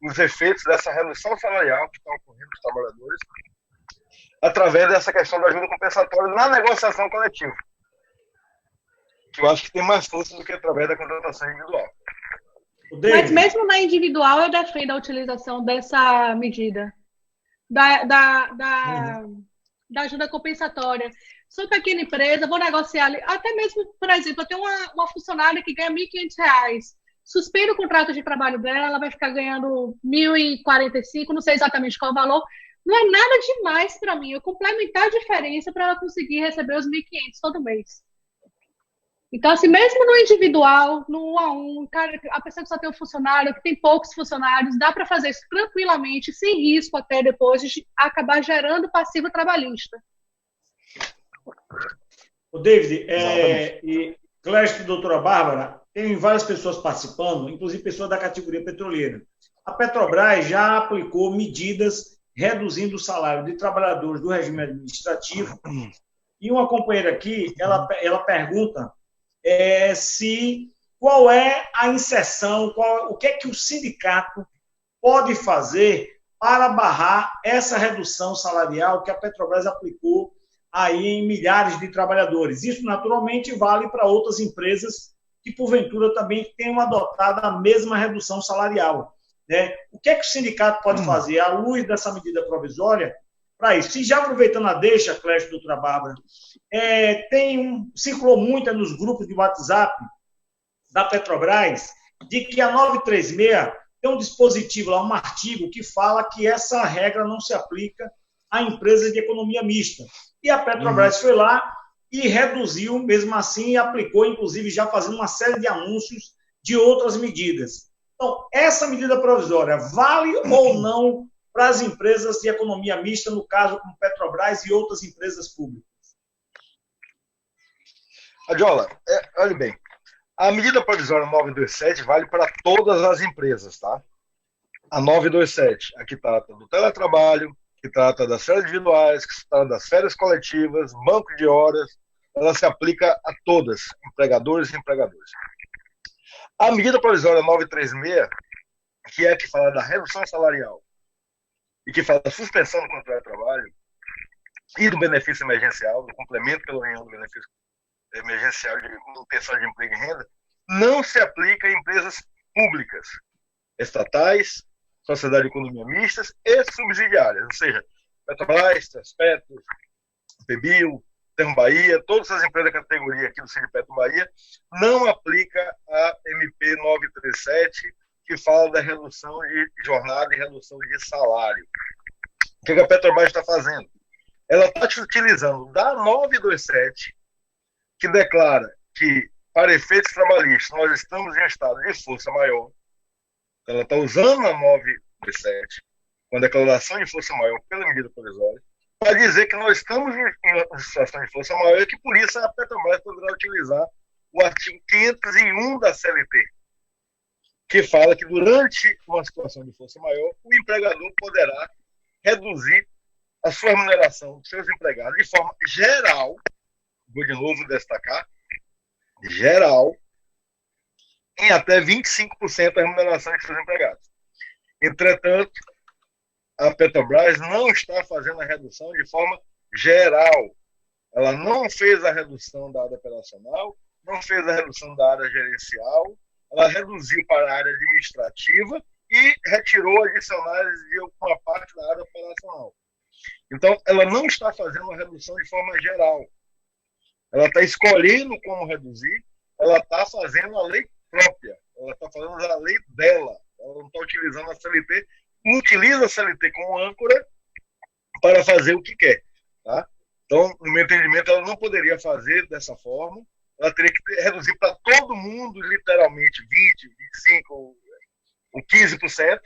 os efeitos dessa redução salarial que está ocorrendo com os trabalhadores através dessa questão da ajuda compensatória na negociação coletiva. Eu acho que tem mais força do que através da contratação individual. Mas mesmo na individual, eu defendo a utilização dessa medida, da ajuda compensatória. Sou pequena empresa, vou negociar ali, até mesmo, por exemplo, eu tenho uma funcionária que ganha R$1.500, suspendo o contrato de trabalho dela, ela vai ficar ganhando R$1.045, não sei exatamente qual é o valor, não é nada demais para mim, eu complementar a diferença para ela conseguir receber os R$1.500 todo mês. Então, assim, mesmo no individual, no 1 a 1, cara, a pessoa que só tem um funcionário, que tem poucos funcionários, dá para fazer isso tranquilamente, sem risco até depois de acabar gerando passivo trabalhista. O David, e Clécio e doutora Bárbara, tem várias pessoas participando, inclusive pessoas da categoria petroleira. A Petrobras já aplicou medidas reduzindo o salário de trabalhadores do regime administrativo. E uma companheira aqui, ela pergunta qual é a inserção, o que é que o sindicato pode fazer para barrar essa redução salarial que a Petrobras aplicou aí em milhares de trabalhadores. Isso, naturalmente, vale para outras empresas que, porventura, também tenham adotado a mesma redução salarial. Né? O que é que o sindicato pode fazer à luz dessa medida provisória para isso? E já aproveitando a deixa, Clécio, doutora Bárbara, circulou muito nos grupos de WhatsApp da Petrobras de que a 936 tem um dispositivo lá, um artigo que fala que essa regra não se aplica a empresas de economia mista. E a Petrobras foi lá e reduziu, mesmo assim, e aplicou, inclusive, já fazendo uma série de anúncios de outras medidas. Então, essa medida provisória vale ou não para as empresas de economia mista, no caso, como Petrobras e outras empresas públicas? Adiola, olha bem, a medida provisória 927 vale para todas as empresas, tá? A 927, a que trata do teletrabalho, que trata das férias individuais, que trata das férias coletivas, banco de horas, ela se aplica a todas, empregadores e empregadores. A medida provisória 936, que é a que fala da redução salarial e que fala da suspensão do contrato de trabalho e do benefício emergencial, do complemento pela União do benefício emergencial de manutenção de emprego e renda, não se aplica a empresas públicas, estatais, sociedade de economia mistas e subsidiárias, ou seja, Petrobras, Transpetro, PBio, Termo Bahia, todas as empresas da categoria aqui do Sindicato Bahia, não aplica a MP 937, que fala da redução de jornada e redução de salário. O que a Petrobras está fazendo? Ela está utilizando da 927, que declara que, para efeitos trabalhistas, nós estamos em estado de força maior. Ela está usando a 927, com a declaração de força maior pela medida provisória, para dizer que nós estamos em situação de força maior e que, por isso, a Petrobras poderá utilizar o artigo 501 da CLT, que fala que, durante uma situação de força maior, o empregador poderá reduzir a sua remuneração dos seus empregados de forma geral, vou de novo destacar, geral, em até 25% da remuneração dos seus empregados. Entretanto, a Petrobras não está fazendo a redução de forma geral. Ela não fez a redução da área operacional, não fez a redução da área gerencial, ela reduziu para a área administrativa e retirou adicionais de uma parte da área operacional. Então, ela não está fazendo uma redução de forma geral. Ela está escolhendo como reduzir, ela está fazendo a lei própria, ela está fazendo a lei dela, ela não está utilizando a CLT, utiliza a CLT como âncora para fazer o que quer. Tá? Então, no meu entendimento, ela não poderia fazer dessa forma, ela teria que reduzir para todo mundo, literalmente, 20%, 25% ou 15%,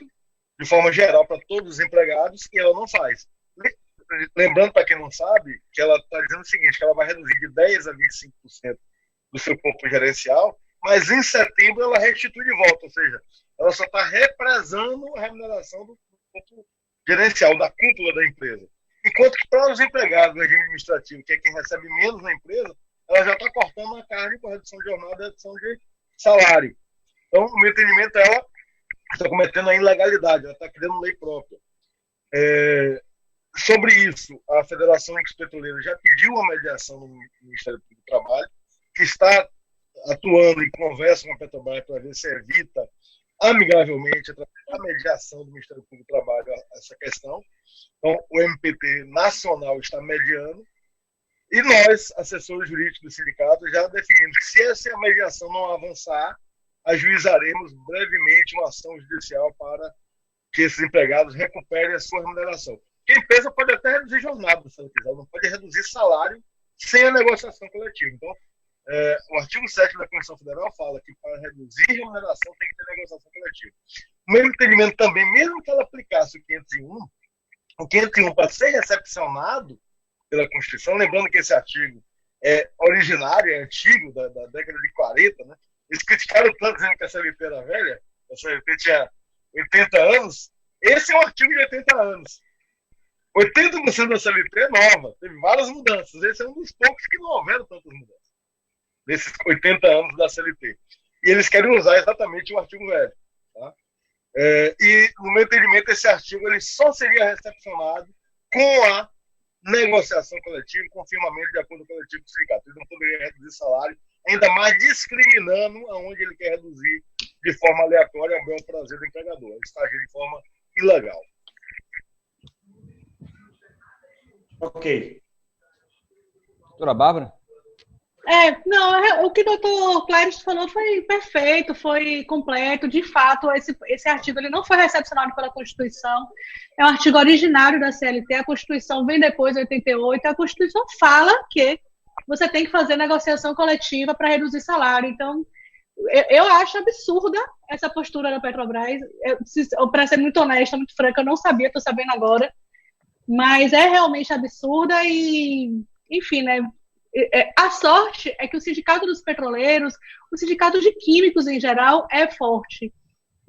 de forma geral, para todos os empregados, e ela não faz. Lembrando, para quem não sabe, que ela está dizendo o seguinte, que ela vai reduzir de 10% a 25% do seu corpo gerencial, mas em setembro ela restitui de volta, ou seja, ela só está represando a remuneração do corpo gerencial, da cúpula da empresa. Enquanto que para os empregados do regime administrativo, que é quem recebe menos na empresa, ela já está cortando a carne com a redução de jornada e redução de salário. Então, no meu entendimento, ela está cometendo a ilegalidade, ela está criando lei própria. Sobre isso, a Federação Petroleira já pediu uma mediação no Ministério do Trabalho, que está atuando em conversa com a Petrobras para ver se evita amigavelmente, através da mediação do Ministério Público do Trabalho, essa questão. Então, o MPT nacional está mediando e nós, assessores jurídicos do sindicato, já definimos que se essa mediação não avançar, ajuizaremos brevemente uma ação judicial para que esses empregados recuperem a sua remuneração. Porque a empresa pode até reduzir jornada, se ela quiser, não pode reduzir salário sem a negociação coletiva. Então, O artigo 7 da Constituição Federal fala que para reduzir remuneração tem que ter negociação coletiva. O meu entendimento também, mesmo que ela aplicasse o 501 para ser recepcionado pela Constituição, lembrando que esse artigo é originário, é antigo, da década de 40, né? Eles criticaram tanto dizendo que a CLT era velha, a CLT tinha 80 anos, esse é um artigo de 80 anos. 80% da CLT é nova, teve várias mudanças, esse é um dos poucos que não houveram tantas mudanças, nesses 80 anos da CLT. E eles querem usar exatamente o artigo velho. Tá? E, no meu entendimento, esse artigo ele só seria recepcionado com a negociação coletiva, com o firmamento de acordo coletivo com o sindicato. Ele não poderia reduzir salário, ainda mais discriminando aonde ele quer reduzir de forma aleatória ao bel prazer do empregador. Ele está agindo de forma ilegal. Ok. Doutora Bárbara? Não, o que o doutor Cléris falou foi perfeito, foi completo. De fato, esse artigo ele não foi recepcionado pela Constituição, é um artigo originário da CLT, a Constituição vem depois, de 88, a Constituição fala que você tem que fazer negociação coletiva para reduzir salário. Então, eu acho absurda essa postura da Petrobras. Para ser muito honesta, muito franca, eu não sabia, estou sabendo agora, mas é realmente absurda e, enfim, né? A sorte é que o sindicato dos petroleiros, o sindicato de químicos em geral, é forte.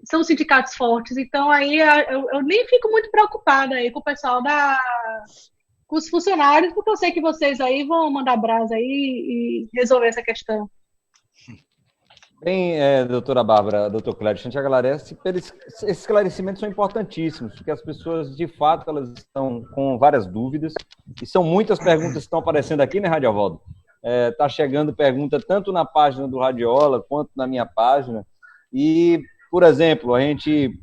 São sindicatos fortes. Então, aí eu nem fico muito preocupada aí com o pessoal com os funcionários, porque eu sei que vocês aí vão mandar brasa aí e resolver essa questão. Bem, doutora Bárbara, doutor Clédio, a gente agradece. Esses esclarecimentos são importantíssimos, porque as pessoas, de fato, elas estão com várias dúvidas, e são muitas perguntas que estão aparecendo aqui, né, Radiovaldo? Está chegando pergunta tanto na página do Radiola, quanto na minha página, e, por exemplo, a gente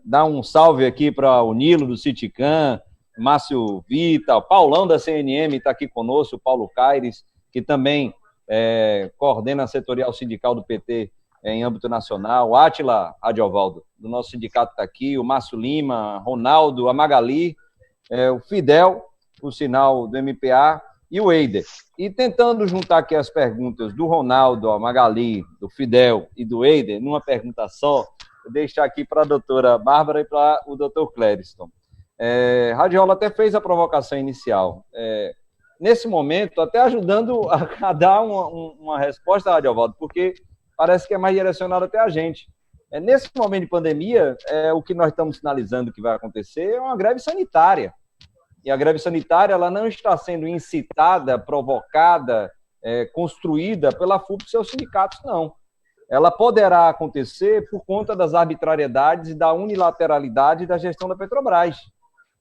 dá um salve aqui para o Nilo, do Citicam, Márcio Vita, o Paulão da CNM está aqui conosco, o Paulo Caires, que também coordena a setorial sindical do PT em âmbito nacional, o Átila Radiovaldo, do nosso sindicato está aqui, o Márcio Lima, Ronaldo, a Magali, o Fidel, o sinal do MPA, e o Eider. E tentando juntar aqui as perguntas do Ronaldo, a Magali, do Fidel e do Eider, numa pergunta só, vou deixar aqui para a doutora Bárbara e para o doutor Clériston. Radiola até fez a provocação inicial. Nesse momento, até ajudando a dar uma resposta, Radiovaldo, porque parece que é mais direcionado até a gente. Nesse momento de pandemia, o que nós estamos sinalizando que vai acontecer é uma greve sanitária. E a greve sanitária ela não está sendo incitada, provocada, construída pela FUP e seus sindicatos, não. Ela poderá acontecer por conta das arbitrariedades e da unilateralidade da gestão da Petrobras.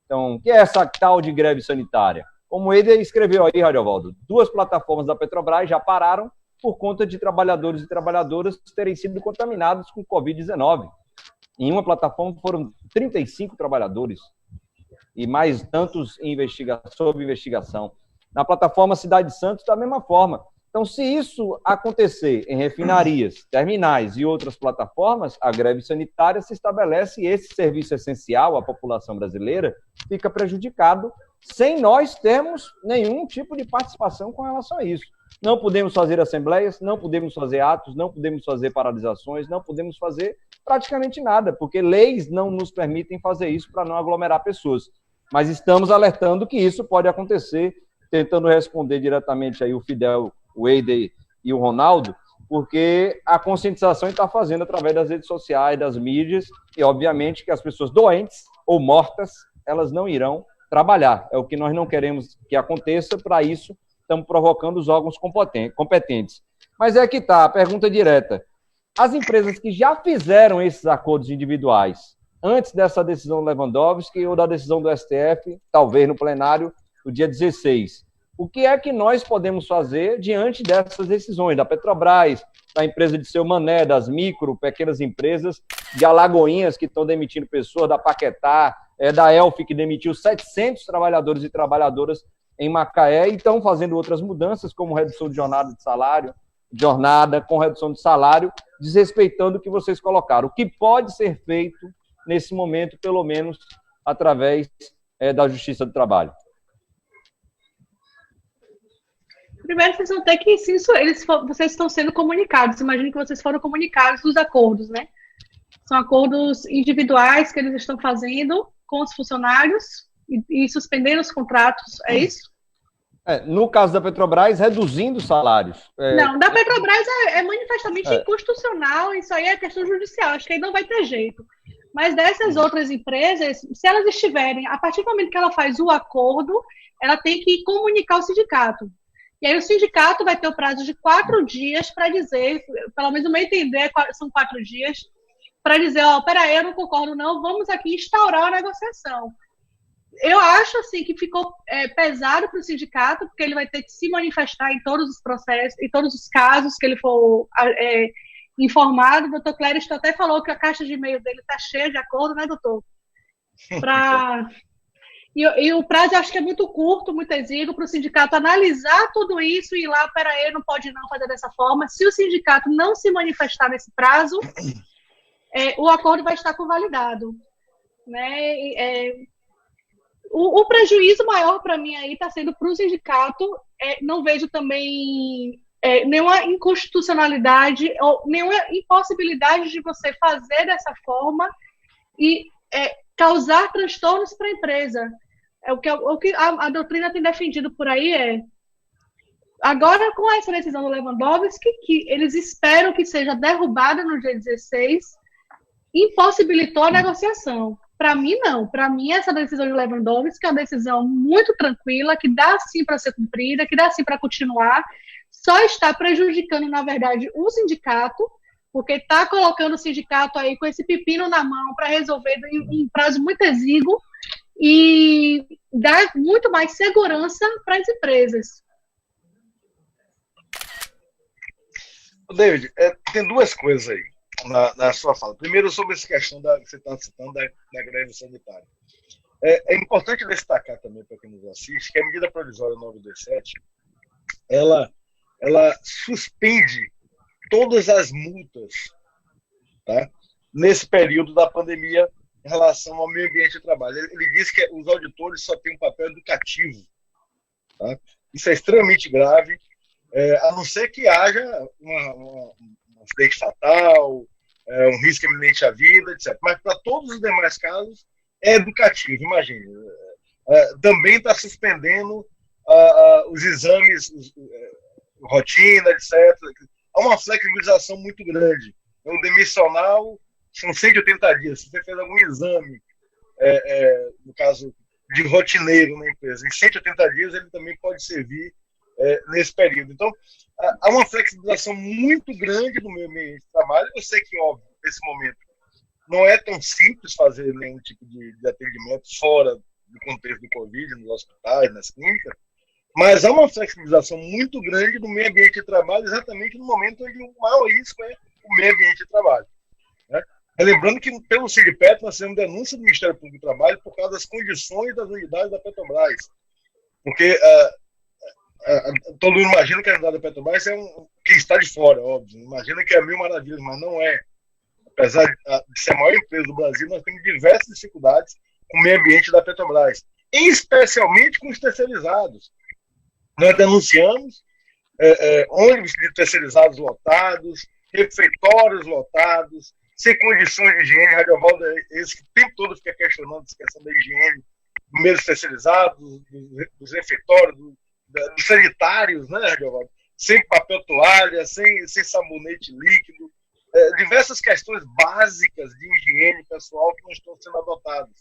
Então, o que é essa tal de greve sanitária? Como ele escreveu aí, Radiovaldo, 2 plataformas da Petrobras já pararam por conta de trabalhadores e trabalhadoras terem sido contaminados com Covid-19. Em uma plataforma foram 35 trabalhadores e mais tantos sob investigação. Na plataforma Cidade de Santos, da mesma forma. Então, se isso acontecer em refinarias, terminais e outras plataformas, a greve sanitária se estabelece e esse serviço essencial à população brasileira fica prejudicado sem nós termos nenhum tipo de participação com relação a isso. Não podemos fazer assembleias, não podemos fazer atos, não podemos fazer paralisações, não podemos fazer praticamente nada, porque leis não nos permitem fazer isso para não aglomerar pessoas. Mas estamos alertando que isso pode acontecer, tentando responder diretamente aí o Fidel, o Eider e o Ronaldo, porque a conscientização está fazendo através das redes sociais, das mídias, e obviamente que as pessoas doentes ou mortas, elas não irão trabalhar. É o que nós não queremos que aconteça, para isso estamos provocando os órgãos competentes. Mas é que está, a pergunta direta. As empresas que já fizeram esses acordos individuais, antes dessa decisão do Lewandowski ou da decisão do STF, talvez no plenário, no dia 16, o que é que nós podemos fazer diante dessas decisões da Petrobras, da empresa de Seu Mané, das micro, pequenas empresas de Alagoinhas que estão demitindo pessoas, da Paquetá, da Elf, que demitiu 700 trabalhadores e trabalhadoras em Macaé, e estão fazendo outras mudanças, como redução de jornada com redução de salário, desrespeitando o que vocês colocaram. O que pode ser feito nesse momento, pelo menos através da Justiça do Trabalho? Primeiro, vocês vão ter que, vocês estão sendo comunicados. Imagino que vocês foram comunicados dos acordos, né? São acordos individuais que eles estão fazendo com os funcionários e suspendendo os contratos, é isso? No caso da Petrobras, reduzindo os salários. Não, da Petrobras é manifestamente inconstitucional, isso aí é questão judicial, acho que aí não vai ter jeito. Mas dessas outras empresas, se elas estiverem, a partir do momento que ela faz o acordo, ela tem que comunicar ao sindicato. E aí o sindicato vai ter o prazo de 4 dias para dizer, pelo menos no meu entender, são 4 dias, para dizer, peraí, eu não concordo não, vamos aqui instaurar a negociação. Eu acho, assim, que ficou pesado para o sindicato, porque ele vai ter que se manifestar em todos os processos, em todos os casos que ele for informado. O doutor Clériston até falou que a caixa de e-mail dele está cheia de acordo, né, doutor? E o prazo eu acho que é muito curto, muito exíguo, para o sindicato analisar tudo isso e ir lá, peraí, não pode não fazer dessa forma. Se o sindicato não se manifestar nesse prazo, o acordo vai estar convalidado, né? O prejuízo maior para mim aí está sendo para o sindicato. Não vejo também nenhuma inconstitucionalidade ou nenhuma impossibilidade de você fazer dessa forma e causar transtornos para a empresa. O que a doutrina tem defendido por aí agora com essa decisão do Lewandowski, que eles esperam que seja derrubada no dia 16, impossibilitou a negociação. Para mim, não. Para mim, essa decisão de Lewandowski é uma decisão muito tranquila, que dá sim para ser cumprida, que dá sim para continuar, só está prejudicando, na verdade, o sindicato, porque está colocando o sindicato aí com esse pepino na mão para resolver em prazo muito exíguo e dar muito mais segurança para as empresas. David, tem duas coisas aí na sua fala. Primeiro, sobre essa questão que você está citando da greve sanitária. É importante destacar também, para quem nos assiste, que a medida provisória 927, ela suspende todas as multas, tá, nesse período da pandemia em relação ao meio ambiente de trabalho. Ele diz que os auditores só têm um papel educativo. Tá? Isso é extremamente grave, a não ser que haja um acidente fatal, um risco iminente à vida, etc. Mas para todos os demais casos é educativo, imagine. Também está suspendendo os exames, rotina, etc. Há uma flexibilização muito grande. O demissional são 180 dias. Se você fez algum exame, no caso de rotineiro na empresa, em 180 dias ele também pode servir nesse período. Então, há uma flexibilização muito grande no meio ambiente de trabalho. Eu sei que, óbvio, nesse momento, não é tão simples fazer nenhum tipo de atendimento fora do contexto do Covid, nos hospitais, nas clínicas, mas há uma flexibilização muito grande do meio ambiente de trabalho, exatamente no momento onde o maior risco é o meio ambiente de trabalho. Né? Lembrando que, pelo Sindipet, nós temos denúncia do Ministério Público do Trabalho por causa das condições das unidades da Petrobras. Porque todo mundo imagina que a unidade da Petrobras quem está de fora, óbvio. Imagina que é mil maravilhas, mas não é. Apesar de ser a maior empresa do Brasil, nós temos diversas dificuldades com o meio ambiente da Petrobras, especialmente com os terceirizados. Nós denunciamos ônibus de terceirizados lotados, refeitórios lotados, sem condições de higiene. Radiovaldo esse que o tempo todo fica questionando essa questão da higiene dos meios terceirizados, dos refeitórios, dos sanitários, né, Radiovaldo? Sem papel toalha, sem sabonete líquido, diversas questões básicas de higiene pessoal que não estão sendo adotadas.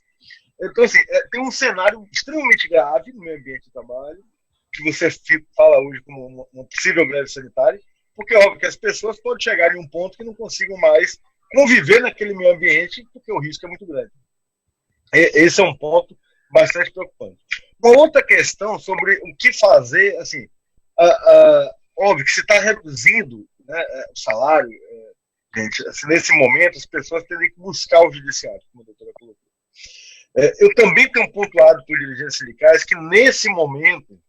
Então, assim, tem um cenário extremamente grave no meio ambiente de trabalho, que você fala hoje como uma possível greve sanitária, porque é óbvio que as pessoas podem chegar em um ponto que não consigam mais conviver naquele meio ambiente, porque o risco é muito grande. Esse é um ponto bastante preocupante. Uma outra questão sobre o que fazer, assim, óbvio que se está reduzindo, né, o salário, gente, assim, nesse momento as pessoas terem que buscar o judiciário, como a doutora colocou. Eu também tenho pontuado por dirigentes sindicais que, nesse momento,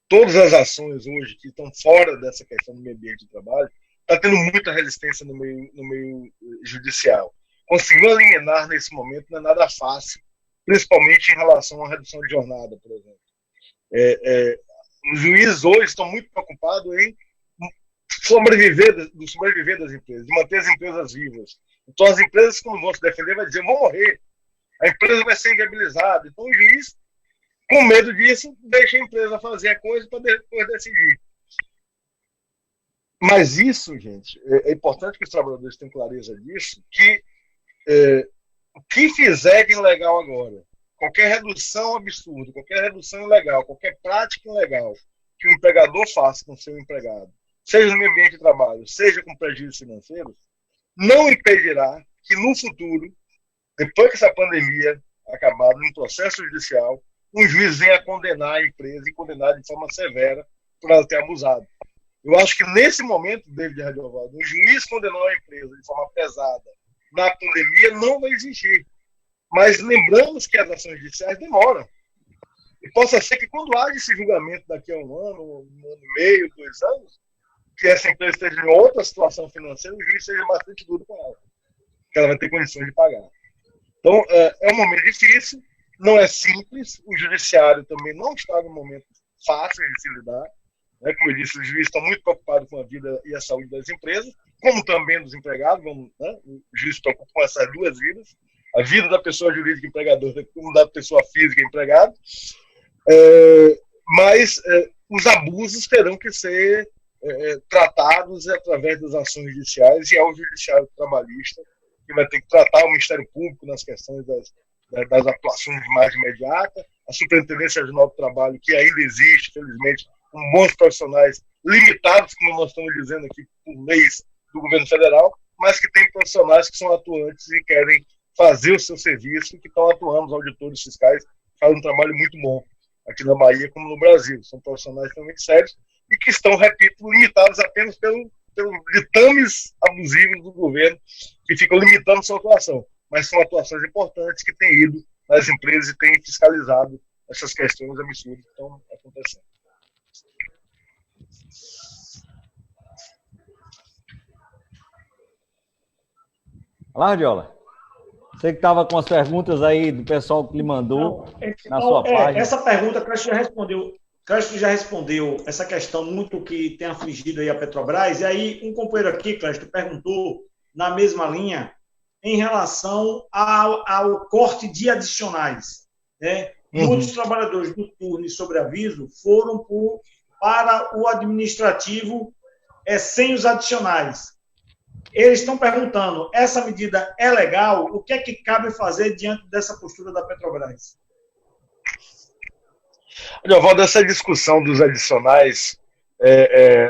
todas as ações hoje que estão fora dessa questão do meio ambiente de trabalho, está tendo muita resistência no meio judicial. Conseguir eliminar nesse momento não é nada fácil, principalmente em relação à redução de jornada, por exemplo. Os juízes hoje estão muito preocupados em sobreviver das empresas, de manter as empresas vivas. Então, as empresas, quando vão se defender, vai dizer: vão morrer, a empresa vai ser inviabilizada. Então, o juiz, com medo disso, deixa a empresa fazer a coisa para depois decidir. Mas isso, gente, é importante que os trabalhadores tenham clareza disso, que o que fizer de ilegal agora, qualquer redução absurda, qualquer redução ilegal, qualquer prática ilegal que o empregador faça com o seu empregado, seja no ambiente de trabalho, seja com prejuízos financeiros, não impedirá que no futuro, depois que essa pandemia acabar, num processo judicial, um juiz venha condenar a empresa e condenar de forma severa por ela ter abusado. Eu acho que nesse momento, David Radiovaldo, um juiz condenou a empresa de forma pesada na pandemia não vai existir. Mas lembramos que as ações judiciais demoram. E possa ser que quando haja esse julgamento daqui a um ano e meio, 2 anos, que essa empresa esteja em outra situação financeira, o juiz seja bastante duro com ela. Que ela vai ter condições de pagar. Então, é um momento difícil, não é simples, o judiciário também não está num momento fácil de se lidar. Né? Como eu disse, os juízes estão muito preocupados com a vida e a saúde das empresas, como também dos empregados. Né? O juiz se preocupa com essas duas vidas, a vida da pessoa jurídica empregadora como da pessoa física empregada. Mas os abusos terão que ser tratados através das ações judiciais, e é o judiciário trabalhista que vai ter que tratar, o Ministério Público nas questões das atuações de mais imediata, a Superintendência Regional do Trabalho, que ainda existe, felizmente, com bons profissionais limitados, como nós estamos dizendo aqui, por leis do governo federal, mas que tem profissionais que são atuantes e querem fazer o seu serviço, que estão atuando, os auditores fiscais fazem um trabalho muito bom aqui na Bahia como no Brasil. São profissionais também sérios e que estão, repito, limitados apenas pelos ditames abusivos do governo, que ficam limitando sua atuação. Mas são atuações importantes que têm ido nas empresas e têm fiscalizado essas questões absurdas que estão acontecendo. Olá, Radiola. Você que estava com as perguntas aí do pessoal que lhe mandou na sua página. Essa pergunta, Crespo já respondeu essa questão muito que tem afligido aí a Petrobras. E aí, um companheiro aqui, Crespo, perguntou na mesma linha em relação ao corte de adicionais. Né? Muitos trabalhadores do turno e sobreaviso foram para o administrativo sem os adicionais. Eles estão perguntando, essa medida é legal? O que é que cabe fazer diante dessa postura da Petrobras? Valdo, essa discussão dos adicionais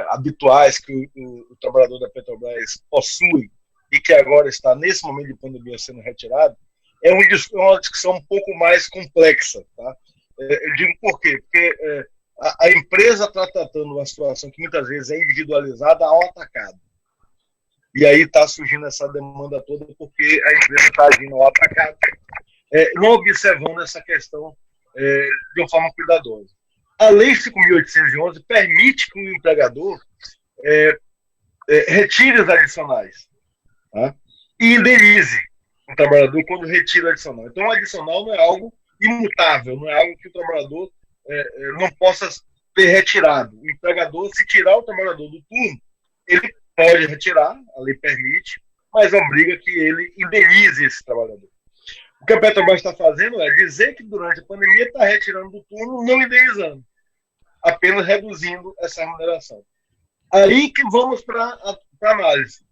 habituais que o trabalhador da Petrobras possui e que agora está, nesse momento de pandemia, sendo retirado, é uma discussão um pouco mais complexa. Tá? Eu digo por quê? Porque a empresa está tratando uma situação que muitas vezes é individualizada ao atacado. E aí está surgindo essa demanda toda porque a empresa está agindo ao atacado, não observando essa questão de uma forma cuidadosa. A Lei 5.811 permite que o empregador retire os adicionais, tá? E indenize o trabalhador quando retira o adicional. Então, o adicional não é algo imutável, não é algo que o trabalhador não possa ter retirado. O empregador, se tirar o trabalhador do turno, ele pode retirar, a lei permite, mas obriga que ele indenize esse trabalhador. O que a Petrobras está fazendo é dizer que durante a pandemia está retirando do turno, não indenizando, apenas reduzindo essa remuneração. Aí que vamos para a análise.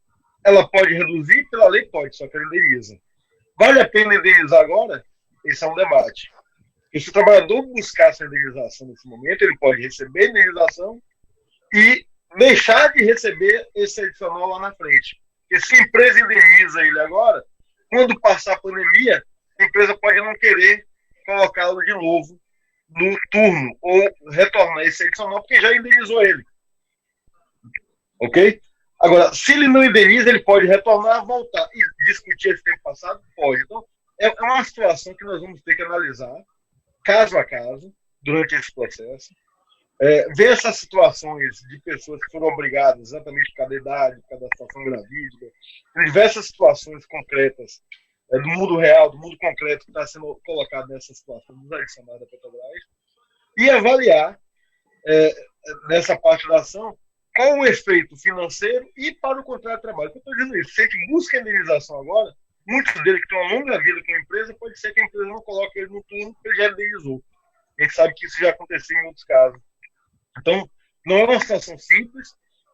Ela pode reduzir, pela lei pode, só que ela indeniza. Vale a pena indenizar agora? Esse é um debate. E se o trabalhador buscar essa indenização nesse momento, ele pode receber a indenização e deixar de receber esse adicional lá na frente. Porque se a empresa indeniza ele agora, quando passar a pandemia, a empresa pode não querer colocá-lo de novo no turno ou retornar esse adicional porque já indenizou ele. Ok? Agora, se ele não indeniza, ele pode retornar, voltar e discutir esse tempo passado? Pode. Então, é uma situação que nós vamos ter que analisar caso a caso durante esse processo. Ver essas situações de pessoas que foram obrigadas, exatamente por causa da idade, por causa da situação gravídica, diversas situações concretas do mundo real, do mundo concreto que está sendo colocado nessa situação dos adicionais da Petrobras, e avaliar nessa parte da ação, qual o efeito financeiro e para o contrato de trabalho. Eu estou dizendo isso. Se a gente busca a indenização agora, muitos deles que têm uma longa vida com a empresa, pode ser que a empresa não coloque ele no turno porque ele já indenizou. A gente sabe que isso já aconteceu em outros casos. Então, não é uma situação simples.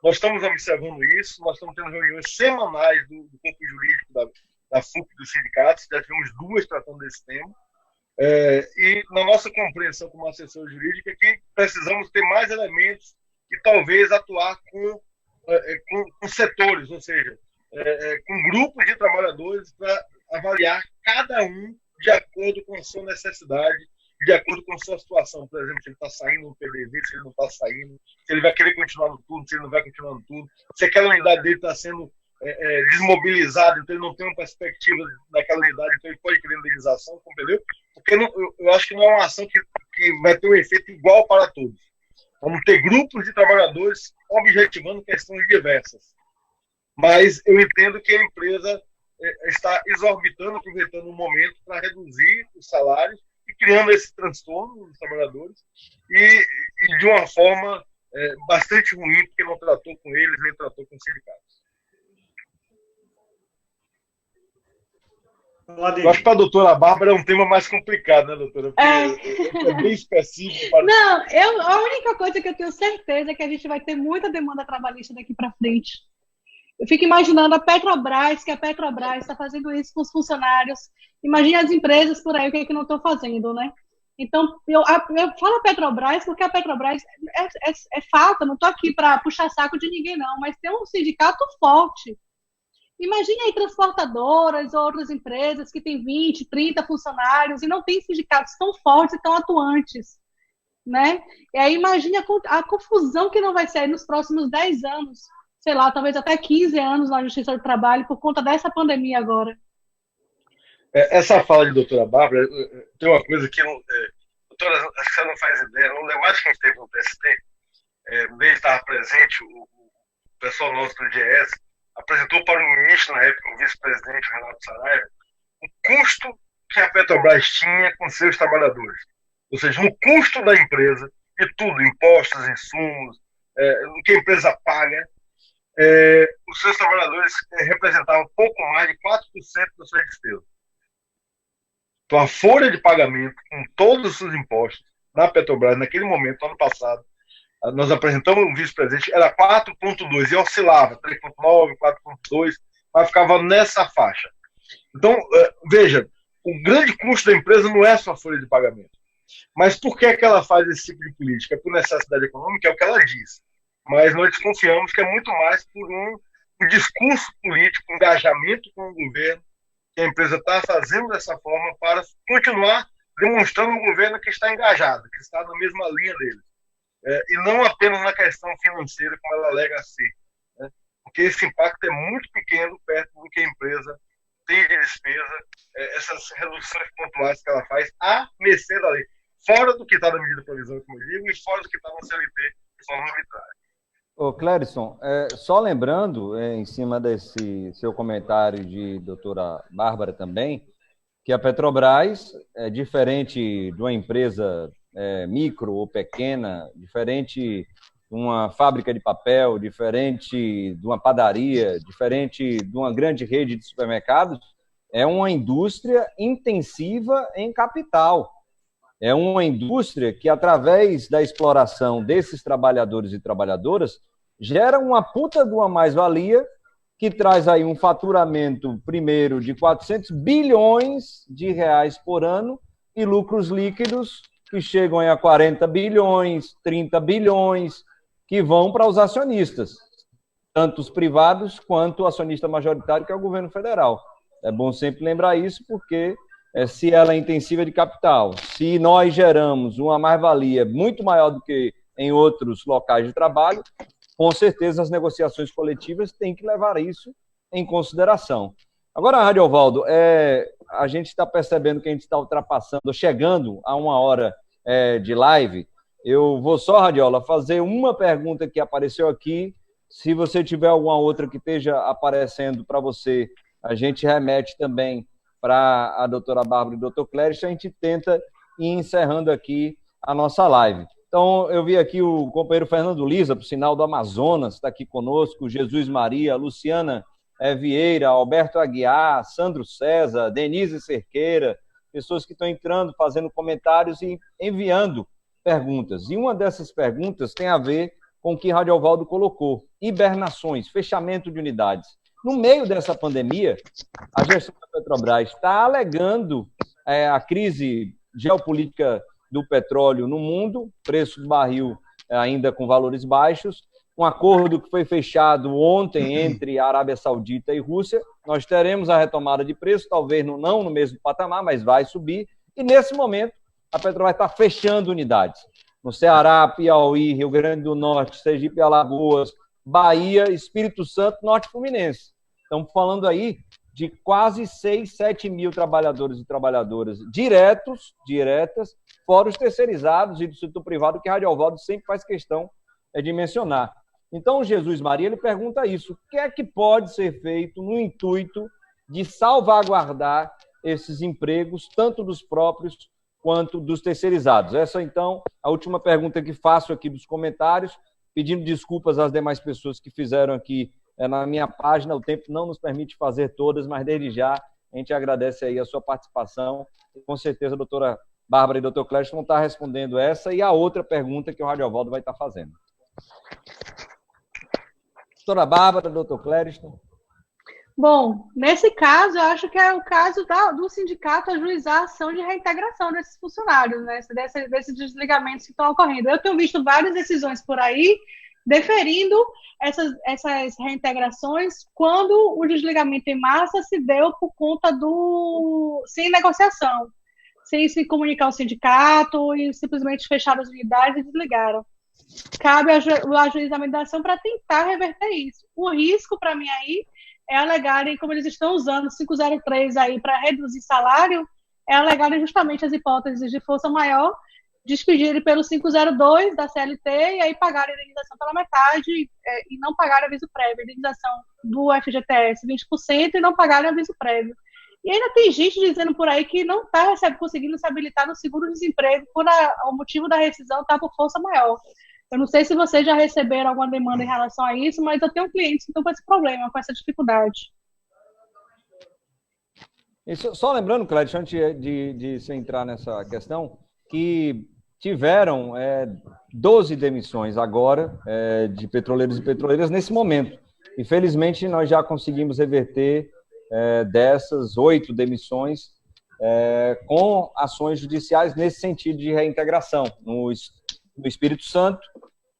Nós estamos observando isso, nós estamos tendo reuniões semanais do corpo jurídico da FUP dos sindicatos, já tivemos 2 tratando desse tema. E na nossa compreensão como assessor jurídico é que precisamos ter mais elementos e talvez atuar com setores, ou seja, com grupos de trabalhadores para avaliar cada um de acordo com a sua necessidade, de acordo com a sua situação. Por exemplo, se ele está saindo do PDV, se ele não está saindo, se ele vai querer continuar no turno, se ele não vai continuar no turno, se aquela unidade dele está sendo desmobilizada, então ele não tem uma perspectiva daquela unidade, então ele pode querer indenização, compreendeu? Porque eu acho que não é uma ação que vai ter um efeito igual para todos. Vamos ter grupos de trabalhadores objetivando questões diversas. Mas eu entendo que a empresa está exorbitando, aproveitando o momento para reduzir os salários e criando esse transtorno dos trabalhadores e de uma forma bastante ruim, porque não tratou com eles, nem tratou com os sindicatos. Eu acho que para a doutora Bárbara é um tema mais complicado, né, doutora? Porque é bem específico. Não, a única coisa que eu tenho certeza é que a gente vai ter muita demanda trabalhista daqui para frente. Eu fico imaginando a Petrobras, que a Petrobras está fazendo isso com os funcionários. Imagine as empresas por aí, o que é que não estão fazendo, né? Então, eu falo a Petrobras porque a Petrobras é fato, não estou aqui para puxar saco de ninguém, não, mas tem um sindicato forte. Imagine aí transportadoras ou outras empresas que têm 20, 30 funcionários e não têm sindicatos tão fortes e tão atuantes, né? E aí imagine a confusão que não vai ser nos próximos 10 anos, sei lá, talvez até 15 anos na Justiça do Trabalho por conta dessa pandemia agora. Essa fala de doutora Bárbara, tem uma coisa que, doutora, acho que você não faz ideia, no debate que a gente teve no TST, desde estava presente, o pessoal nosso do GES, apresentou para o ministro, na época, o vice-presidente Renato Saraiva, o custo que a Petrobras tinha com seus trabalhadores. Ou seja, no custo da empresa, de tudo, impostos, insumos, o que a empresa paga, os seus trabalhadores representavam pouco mais de 4% das suas despesas. Então, a folha de pagamento, com todos os seus impostos, na Petrobras, naquele momento, ano passado, nós apresentamos o vice-presidente, era 4,2 e oscilava, 3,9, 4,2, mas ficava nessa faixa. Então, veja, o grande custo da empresa não é só a folha de pagamento. Mas por que ela faz esse tipo de política? É por necessidade econômica, é o que ela diz. Mas nós desconfiamos que é muito mais por um discurso político, um engajamento com o governo, que a empresa está fazendo dessa forma para continuar demonstrando ao governo que está engajado, que está na mesma linha dele. E não apenas na questão financeira, como ela alega ser, né? Porque esse impacto é muito pequeno perto do que a empresa tem de despesa, essas reduções pontuais que ela faz à mercê da lei, fora do que está na medida provisória, como eu digo, e fora do que está na CLT de forma arbitrária. Ô, Clérison, só lembrando, em cima desse seu comentário de doutora Bárbara também, que a Petrobras é diferente de uma empresa micro ou pequena, diferente de uma fábrica de papel, diferente de uma padaria, diferente de uma grande rede de supermercados, é uma indústria intensiva em capital. É uma indústria que, através da exploração desses trabalhadores e trabalhadoras, gera uma puta de uma mais-valia que traz aí um faturamento, primeiro, de 400 bilhões de reais por ano e lucros líquidos que chegam a 40 bilhões, 30 bilhões, que vão para os acionistas, tanto os privados quanto o acionista majoritário, que é o governo federal. É bom sempre lembrar isso, porque se ela é intensiva de capital, se nós geramos uma mais-valia muito maior do que em outros locais de trabalho, com certeza as negociações coletivas têm que levar isso em consideração. Agora, Radiovaldo, a gente está percebendo que a gente está ultrapassando, chegando a 1 hora de live. Eu vou só, Radiola, fazer uma pergunta que apareceu aqui. Se você tiver alguma outra que esteja aparecendo para você, a gente remete também para a doutora Bárbara e o doutor Clérison, a gente tenta ir encerrando aqui a nossa live. Então, eu vi aqui o companheiro Fernando Lisa, por sinal do Amazonas, está aqui conosco, Jesus Maria, Luciana Vieira, Alberto Aguiar, Sandro César, Denise Cerqueira, pessoas que estão entrando, fazendo comentários e enviando perguntas. E uma dessas perguntas tem a ver com o que Radiovaldo colocou, hibernações, fechamento de unidades. No meio dessa pandemia, a gestão da Petrobras está alegando a crise geopolítica do petróleo no mundo, preço do barril ainda com valores baixos, um acordo que foi fechado ontem entre a Arábia Saudita e Rússia, nós teremos a retomada de preço, talvez não no mesmo patamar, mas vai subir, e nesse momento a Petrobras está fechando unidades. No Ceará, Piauí, Rio Grande do Norte, Sergipe, Alagoas, Bahia, Espírito Santo, Norte Fluminense. Estamos falando aí de quase 6, 7 mil trabalhadores e trabalhadoras diretas, fora os terceirizados e do setor privado, que a Radiovaldo sempre faz questão de mencionar. Então, o Jesus Maria, ele pergunta isso, o que é que pode ser feito no intuito de salvaguardar esses empregos, tanto dos próprios quanto dos terceirizados? Essa, então, a última pergunta que faço aqui dos comentários, pedindo desculpas às demais pessoas que fizeram aqui na minha página, o tempo não nos permite fazer todas, mas desde já a gente agradece aí a sua participação, e com certeza a doutora Bárbara e o doutor Clériston vão estar respondendo essa e a outra pergunta que o Radiovaldo vai estar fazendo. Doutora Bárbara, doutor Clériston. Bom, nesse caso, eu acho que é o caso do sindicato ajuizar a ação de reintegração desses funcionários, né? Desses desligamentos que estão ocorrendo. Eu tenho visto várias decisões por aí deferindo essas reintegrações quando o desligamento em massa se deu por conta sem negociação, sem se comunicar ao sindicato e simplesmente fecharam as unidades e desligaram. Cabe o ajuizamento da ação para tentar reverter isso. O risco, para mim, aí é alegarem, como eles estão usando o 503 aí para reduzir salário, é alegarem justamente as hipóteses de força maior, despedirem pelo 502 da CLT e aí pagarem a indenização pela metade e não pagarem aviso prévio. A indenização do FGTS 20% e não pagarem aviso prévio. E ainda tem gente dizendo por aí que não está conseguindo se habilitar no seguro-desemprego por o motivo da rescisão estar por força maior. Eu não sei se vocês já receberam alguma demanda em relação a isso, mas eu tenho clientes que estão com esse problema, com essa dificuldade. Isso, só lembrando, Clédio, antes de você entrar nessa questão, que tiveram 12 demissões agora de petroleiros e petroleiras nesse momento. Infelizmente, nós já conseguimos reverter dessas 8 demissões com ações judiciais nesse sentido de reintegração, no Espírito Santo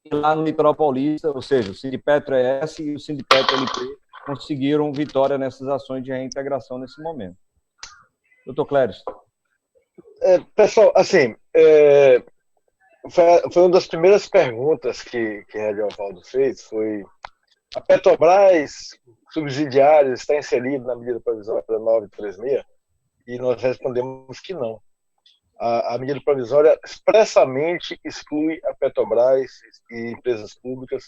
e lá no Litoral Paulista, ou seja, o Sindipetro ES e o Sindipetro LP conseguiram vitória nessas ações de reintegração nesse momento. Doutor Clériston. Pessoal, assim, foi uma das primeiras perguntas que a Radiovaldo fez, foi a Petrobras subsidiária está inserida na medida provisória 936 e nós respondemos que não. A medida provisória expressamente exclui a Petrobras e empresas públicas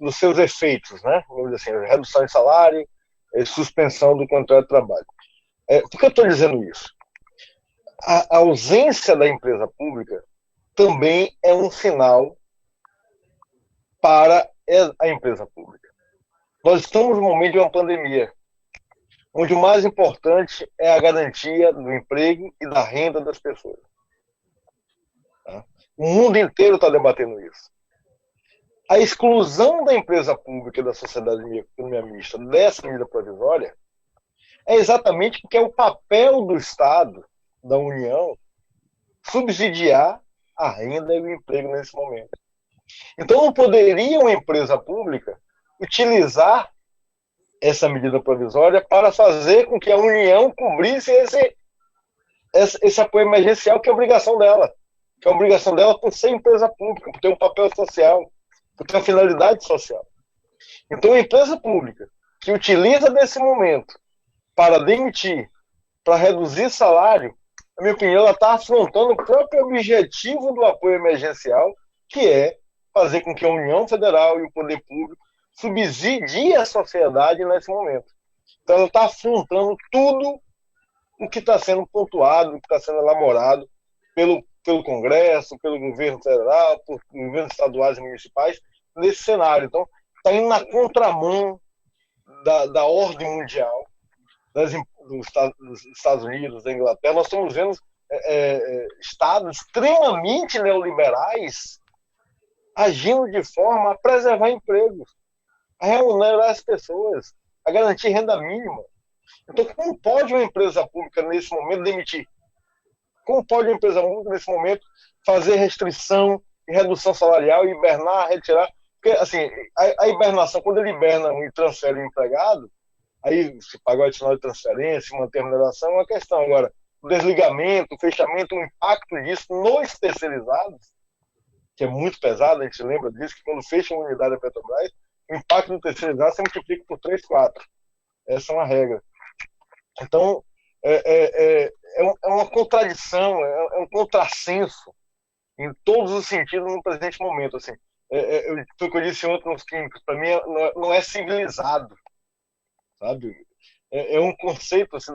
dos seus efeitos, né? Vamos dizer assim, redução de salário, suspensão do contrato de trabalho. Por que eu estou dizendo isso? A ausência da empresa pública também é um sinal para a empresa pública. Nós estamos no momento de uma pandemia, onde o mais importante é a garantia do emprego e da renda das pessoas. O mundo inteiro está debatendo isso. A exclusão da empresa pública e da sociedade de economia mista dessa medida provisória é exatamente porque é o papel do Estado, da União, subsidiar a renda e o emprego nesse momento. Então, não poderia uma empresa pública utilizar essa medida provisória para fazer com que a União cobrisse esse apoio emergencial, que é a obrigação dela. Que é a obrigação dela por ser empresa pública, por ter um papel social, por ter uma finalidade social. Então, a empresa pública que utiliza desse momento para demitir, para reduzir salário, na minha opinião, ela está afrontando o próprio objetivo do apoio emergencial, que é fazer com que a União Federal e o poder público subsidiem a sociedade nesse momento. Então, ela está afrontando tudo o que está sendo pontuado, o que está sendo elaborado pelo Congresso, pelo governo federal, por governos estaduais e municipais, nesse cenário. Então, está indo na contramão da ordem mundial, dos Estados Unidos, da Inglaterra. Nós estamos vendo estados extremamente neoliberais agindo de forma a preservar empregos, a remunerar as pessoas, a garantir renda mínima. Então, como pode uma empresa pública, nesse momento, demitir? Como pode uma empresa pública, nesse momento, fazer restrição e redução salarial, hibernar, retirar? Porque, assim, a hibernação, quando ele hiberna e transfere o empregado, aí se pagar o adicional de transferência, manter a remuneração, é uma questão. Agora, o desligamento, o fechamento, o impacto disso nos terceirizados, que é muito pesado, a gente lembra disso, que quando fecha uma unidade da Petrobras, o impacto no terceirizado se multiplica por 3, 4. Essa é uma regra. Então, é uma contradição, é um contrassenso em todos os sentidos no presente momento. Assim. Foi o que eu disse ontem nos químicos, para mim não é civilizado. Sabe? É um conceito assim,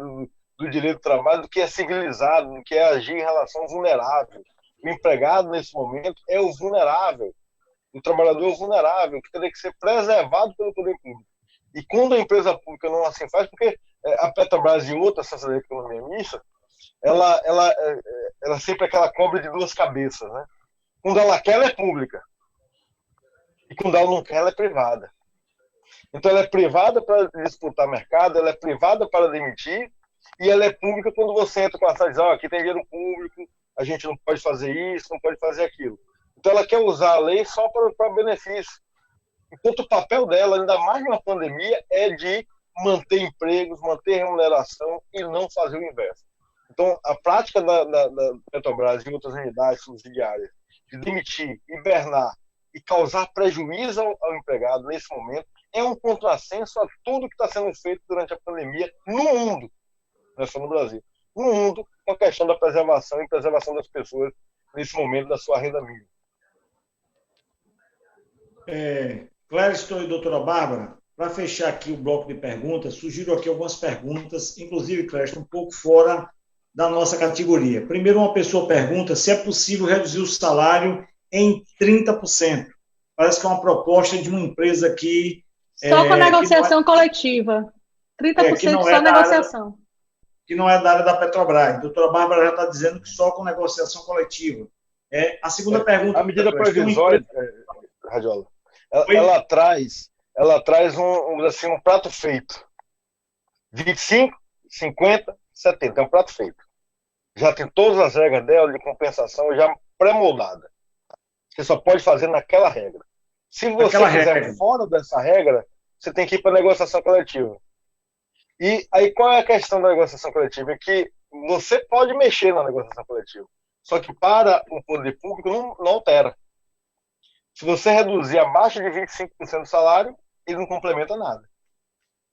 do direito do trabalho do que é civilizado, do que é agir em relação ao vulnerável. O empregado, nesse momento, é o vulnerável. O trabalhador é o vulnerável, que teria que ser preservado pelo poder público. E quando a empresa pública não assim faz, porque a Petrobras e outras sociedades de economia mista, ela sempre é aquela cobra de duas cabeças. Né? Quando ela quer, ela é pública. E quando ela não quer, ela é privada. Então, ela é privada para disputar mercado, ela é privada para demitir, e ela é pública quando você entra com a sala e diz, aqui tem dinheiro público, a gente não pode fazer isso, não pode fazer aquilo. Então, ela quer usar a lei só para benefício. Enquanto o papel dela, ainda mais numa pandemia, é de manter empregos, manter remuneração e não fazer o inverso. Então, a prática da Petrobras e outras unidades subsidiárias de demitir, hibernar e causar prejuízo ao empregado nesse momento é um contrassenso a tudo que está sendo feito durante a pandemia no mundo, não é só no Brasil, no mundo, com a questão da preservação e preservação das pessoas nesse momento da sua renda mínima. Clériston e doutora Bárbara, para fechar aqui o bloco de perguntas, sugiro aqui algumas perguntas, inclusive, Clériston, um pouco fora da nossa categoria. Primeiro, uma pessoa pergunta se é possível reduzir o salário em 30%. Parece que é uma proposta de uma empresa que... Só com negociação coletiva. 30% só negociação. Que não é da área da Petrobras. A doutora Bárbara já está dizendo que só com negociação coletiva. A segunda pergunta... A medida provisória, Radiola, ela traz um prato feito. 25, 50, 70. É um prato feito. Já tem todas as regras dela de compensação já pré-moldada. Você só pode fazer naquela regra. Se você quiser fora dessa regra, você tem que ir para a negociação coletiva. E aí qual é a questão da negociação coletiva? É que você pode mexer na negociação coletiva. Só que para o poder público não altera. Se você reduzir abaixo de 25% do salário, ele não complementa nada.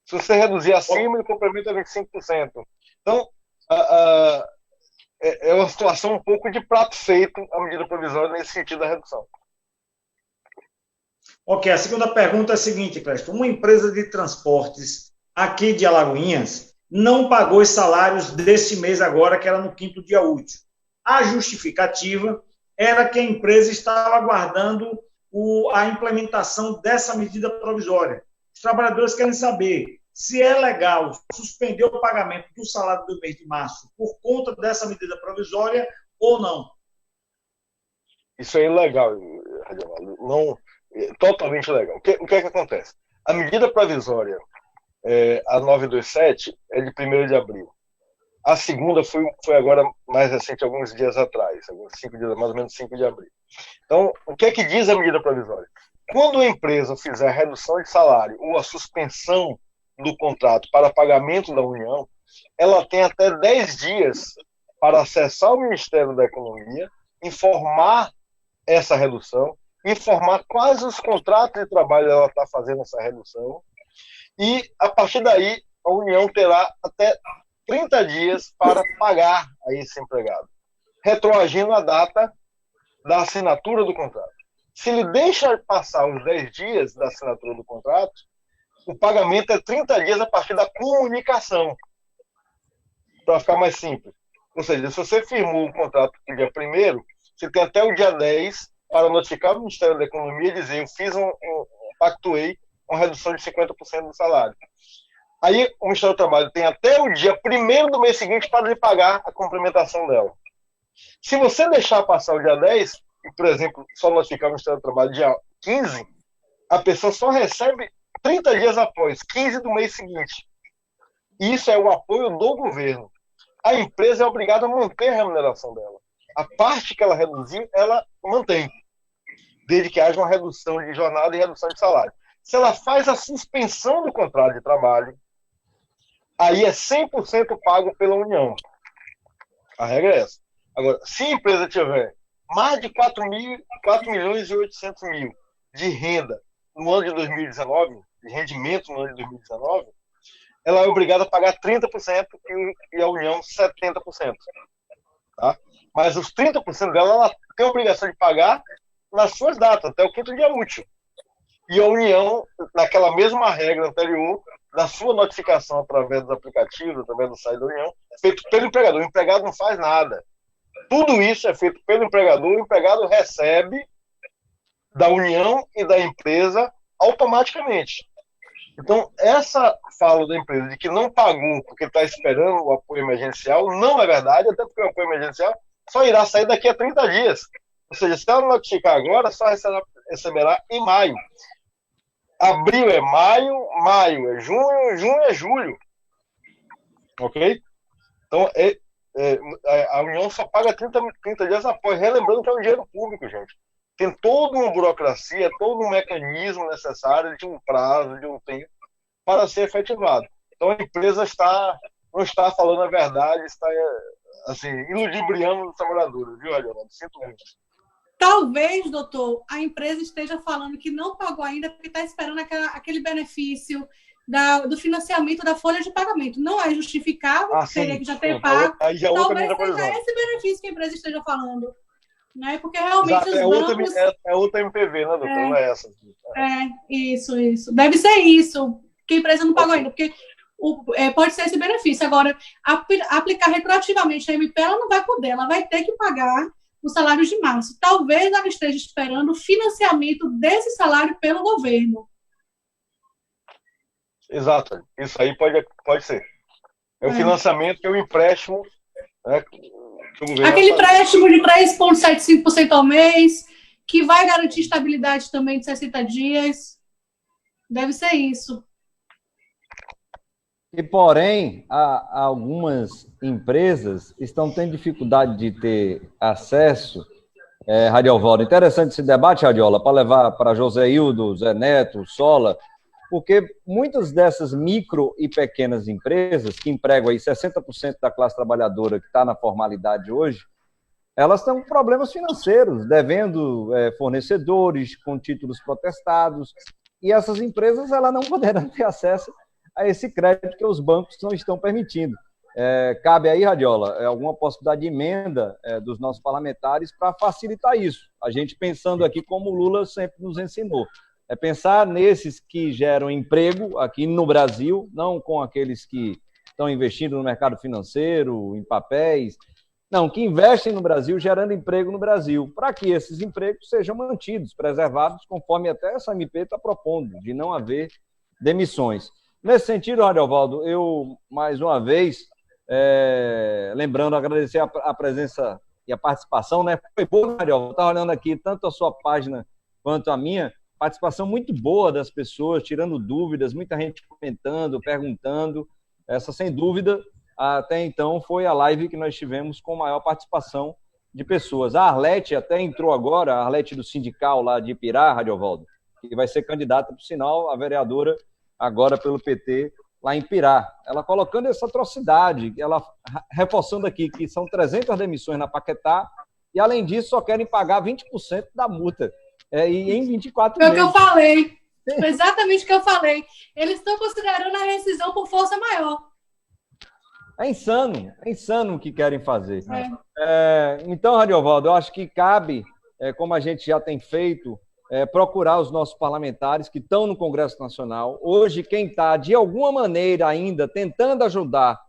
Se você reduzir acima, ele complementa 25%. Então, é uma situação um pouco de prato feito a medida provisória nesse sentido da redução. Ok, a segunda pergunta é a seguinte, Clériston. Uma empresa de transportes aqui de Alagoinhas não pagou os salários deste mês agora, que era no 5º dia útil. A justificativa era que a empresa estava aguardando a implementação dessa medida provisória. Os trabalhadores querem saber se é legal suspender o pagamento do salário do mês de março por conta dessa medida provisória ou não. Isso é ilegal, não, totalmente ilegal. O que é que acontece? A medida provisória, a 927, é de 1º de abril. A segunda foi agora mais recente, alguns dias atrás, mais ou menos 5 de abril. Então, o que é que diz a medida provisória? Quando a empresa fizer redução de salário ou a suspensão do contrato para pagamento da União, ela tem até 10 dias para acessar o Ministério da Economia, informar essa redução, informar quais os contratos de trabalho ela está fazendo essa redução, e, a partir daí, a União terá até 30 dias para pagar a esse empregado, retroagindo a data da assinatura do contrato. Se ele deixa passar os 10 dias da assinatura do contrato, o pagamento é 30 dias a partir da comunicação, para ficar mais simples. Ou seja, se você firmou um contrato no dia 1º, você tem até o dia 10 para notificar o Ministério da Economia e dizer: eu fiz pactuei uma redução de 50% do salário. Aí o Ministério do Trabalho tem até o dia 1º do mês seguinte para lhe pagar a complementação dela. Se você deixar passar o dia 10, e, por exemplo, só notificar o Ministério do Trabalho dia 15, a pessoa só recebe 30 dias após, 15 do mês seguinte. Isso é o apoio do governo. A empresa é obrigada a manter a remuneração dela. A parte que ela reduziu, ela mantém, desde que haja uma redução de jornada e redução de salário. Se ela faz a suspensão do contrato de trabalho, aí é 100% pago pela União. A regra é essa. Agora, se a empresa tiver mais de 4.800.000 de renda no ano de 2019, de rendimento no ano de 2019, ela é obrigada a pagar 30% e a União 70%. Tá? Mas os 30% dela, ela tem a obrigação de pagar nas suas datas, até o 5º dia útil. E a União, naquela mesma regra anterior, na sua notificação através dos aplicativos, através do site da União, feito pelo empregador. O empregado não faz nada. Tudo isso é feito pelo empregador, o empregado recebe da União e da empresa automaticamente. Então, essa fala da empresa de que não pagou porque está esperando o apoio emergencial não é verdade, até porque o apoio emergencial só irá sair daqui a 30 dias. Ou seja, se ela notificar agora, só receberá em maio. Abril é maio, maio é junho, junho é julho. Ok? Então, a União só paga 30 dias após. Relembrando que é um dinheiro público, gente. Tem toda uma burocracia, todo um mecanismo necessário de um prazo, de um tempo, para ser efetivado. Então, a empresa não está falando a verdade, está assim, iludibriando os trabalhadores, viu, Adriano? Sinto muito. Talvez, doutor, a empresa esteja falando que não pagou ainda porque está esperando aquele benefício do financiamento da folha de pagamento. Não é justificável, teria que já ter pago. Aí já talvez seja esse benefício que a empresa esteja falando. Né? Porque realmente exato, os bancos... é outra MPV, né, doutor? Não é essa. Isso. Deve ser isso, que a empresa não pagou ainda, porque pode ser esse benefício. Agora, aplicar retroativamente a MP, ela não vai poder, ela vai ter que pagar o salário de março. Talvez ela esteja esperando o financiamento desse salário pelo governo. Exato. Isso aí pode ser. É o financiamento, que é o empréstimo, né, que o governo aquele empréstimo de 3,75% ao mês, que vai garantir estabilidade também de 60 dias. Deve ser isso. E, porém, algumas empresas estão tendo dificuldade de ter acesso. Radiovaldo, interessante esse debate, Radiola, para levar para José Hildo, Zé Neto, Sola, porque muitas dessas micro e pequenas empresas, que empregam aí 60% da classe trabalhadora que está na formalidade hoje, elas estão com problemas financeiros, devendo fornecedores com títulos protestados, e essas empresas elas não poderão ter acesso a esse crédito que os bancos não estão permitindo. Cabe aí, Radiola, alguma possibilidade de emenda dos nossos parlamentares para facilitar isso. A gente pensando aqui como o Lula sempre nos ensinou. Pensar nesses que geram emprego aqui no Brasil, não com aqueles que estão investindo no mercado financeiro, em papéis, não, que investem no Brasil, gerando emprego no Brasil, para que esses empregos sejam mantidos, preservados, conforme até essa MP está propondo, de não haver demissões. Nesse sentido, Radiovaldo, eu, mais uma vez, lembrando, agradecer a presença e a participação, né? Foi boa, Radiovaldo, estava olhando aqui tanto a sua página quanto a minha, participação muito boa das pessoas, tirando dúvidas, muita gente comentando, perguntando. Essa, sem dúvida, até então, foi a live que nós tivemos com maior participação de pessoas. A Arlete até entrou agora, a Arlete do sindical lá de Ipirá, Radiovaldo, que vai ser candidata, por sinal, a vereadora agora pelo PT, lá em Pirá. Ela colocando essa atrocidade, ela reforçando aqui que são 300 demissões na Paquetá e, além disso, só querem pagar 20% da multa. E em 24 meses. Foi o que eu falei. Foi exatamente o que eu falei. Eles estão considerando a rescisão por força maior. É insano o que querem fazer. Então, Radiovaldo, eu acho que cabe, como a gente já tem feito, procurar os nossos parlamentares que estão no Congresso Nacional. Hoje, quem está, de alguma maneira ainda, tentando ajudar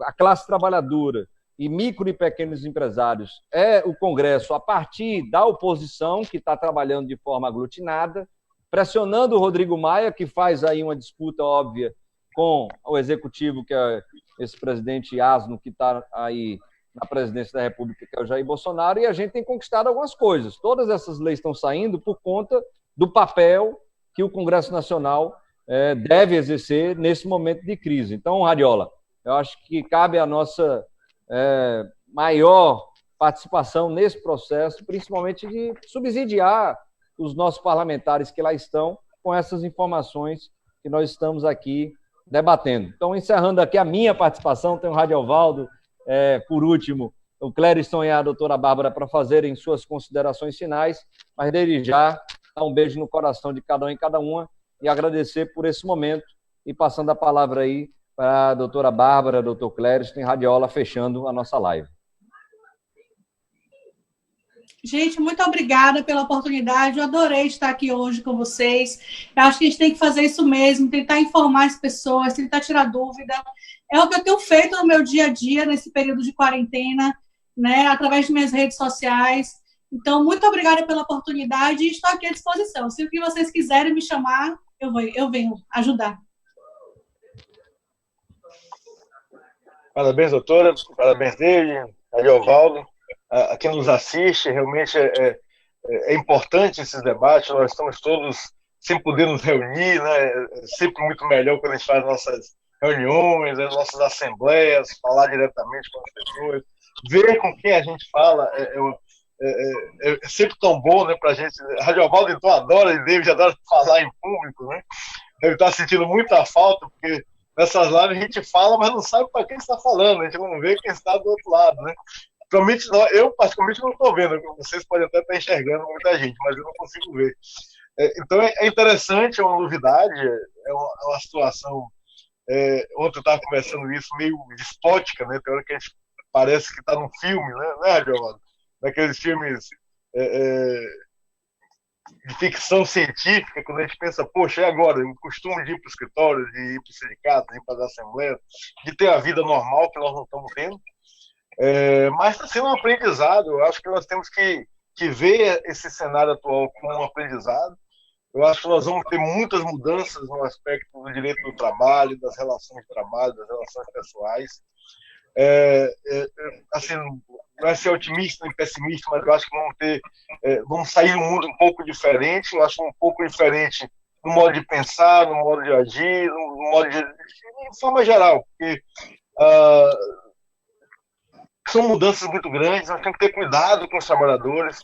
a classe trabalhadora e micro e pequenos empresários é o Congresso a partir da oposição, que está trabalhando de forma aglutinada, pressionando o Rodrigo Maia, que faz aí uma disputa óbvia com o Executivo, que é esse presidente asno que está aí na presidência da República, que é o Jair Bolsonaro, e a gente tem conquistado algumas coisas. Todas essas leis estão saindo por conta do papel que o Congresso Nacional deve exercer nesse momento de crise. Então, Radiola, eu acho que cabe a nossa maior participação nesse processo, principalmente de subsidiar os nossos parlamentares que lá estão com essas informações que nós estamos aqui debatendo. Então, encerrando aqui a minha participação, tem o Radiovaldo, por último, o Clériston e a doutora Bárbara para fazerem suas considerações finais, mas desde já, dar um beijo no coração de cada um e cada uma e agradecer por esse momento e passando a palavra aí para a doutora Bárbara, doutor Clériston e Radiola, fechando a nossa live. Gente, muito obrigada pela oportunidade. Eu adorei estar aqui hoje com vocês. Eu acho que a gente tem que fazer isso mesmo, tentar informar as pessoas, tentar tirar dúvida. É o que eu tenho feito no meu dia a dia, nesse período de quarentena, né, através de minhas redes sociais. Então, muito obrigada pela oportunidade e estou aqui à disposição. Se o que vocês quiserem me chamar, eu venho ajudar. Parabéns, doutora. Parabéns dele, Radiovaldo. A quem nos assiste, realmente é importante esses debates, nós estamos todos sem poder nos reunir, né? É sempre muito melhor quando a gente faz nossas reuniões, as nossas assembleias, falar diretamente com as pessoas, ver com quem a gente fala é sempre tão bom, né, pra gente. Radiovaldo então adora, e David adora falar em público, né? Deve estar sentindo muita falta, porque nessas lives a gente fala, mas não sabe para quem está falando, a gente não vê quem está do outro lado, né? Eu, particularmente, não estou vendo. Vocês podem até estar enxergando muita gente, mas eu não consigo ver. Então, é interessante, é uma novidade, é uma situação... ontem eu estava conversando isso, meio distótica, né? Tem hora que a gente parece que está num filme, né, Radiovaldo? Daqueles filmes de ficção científica, quando a gente pensa, poxa, e agora? O costume de ir para o escritório, de ir para o sindicato, de ir para a assembleia, de ter a vida normal que nós não estamos tendo. Mas está sendo um aprendizado. Eu acho que nós temos que ver esse cenário atual como um aprendizado. Eu acho que nós vamos ter muitas mudanças no aspecto do direito do trabalho, das relações de trabalho, das relações pessoais. Assim, não é ser otimista nem pessimista, mas eu acho que vamos sair de um mundo um pouco diferente. Eu acho um pouco diferente no modo de pensar, no modo de agir, no modo de forma geral, porque são mudanças muito grandes, nós temos que ter cuidado com os trabalhadores.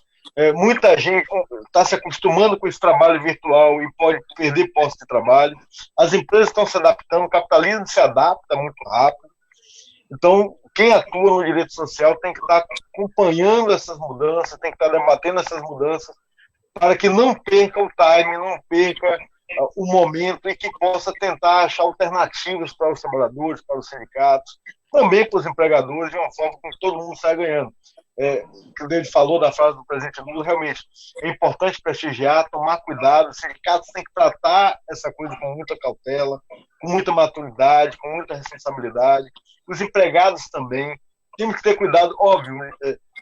Muita gente está se acostumando com esse trabalho virtual e pode perder posto de trabalho. As empresas estão se adaptando, o capitalismo se adapta muito rápido. Então, quem atua no direito social tem que estar acompanhando essas mudanças, tem que estar debatendo essas mudanças, para que não perca o time, não perca o momento e que possa tentar achar alternativas para os trabalhadores, para os sindicatos, também para os empregadores, de uma forma que todo mundo saia ganhando. Que o David falou da frase do presidente Lula, realmente é importante prestigiar, tomar cuidado. Os sindicatos têm que tratar essa coisa com muita cautela, com muita maturidade, com muita responsabilidade. Os empregados também. Temos que ter cuidado, óbvio, né?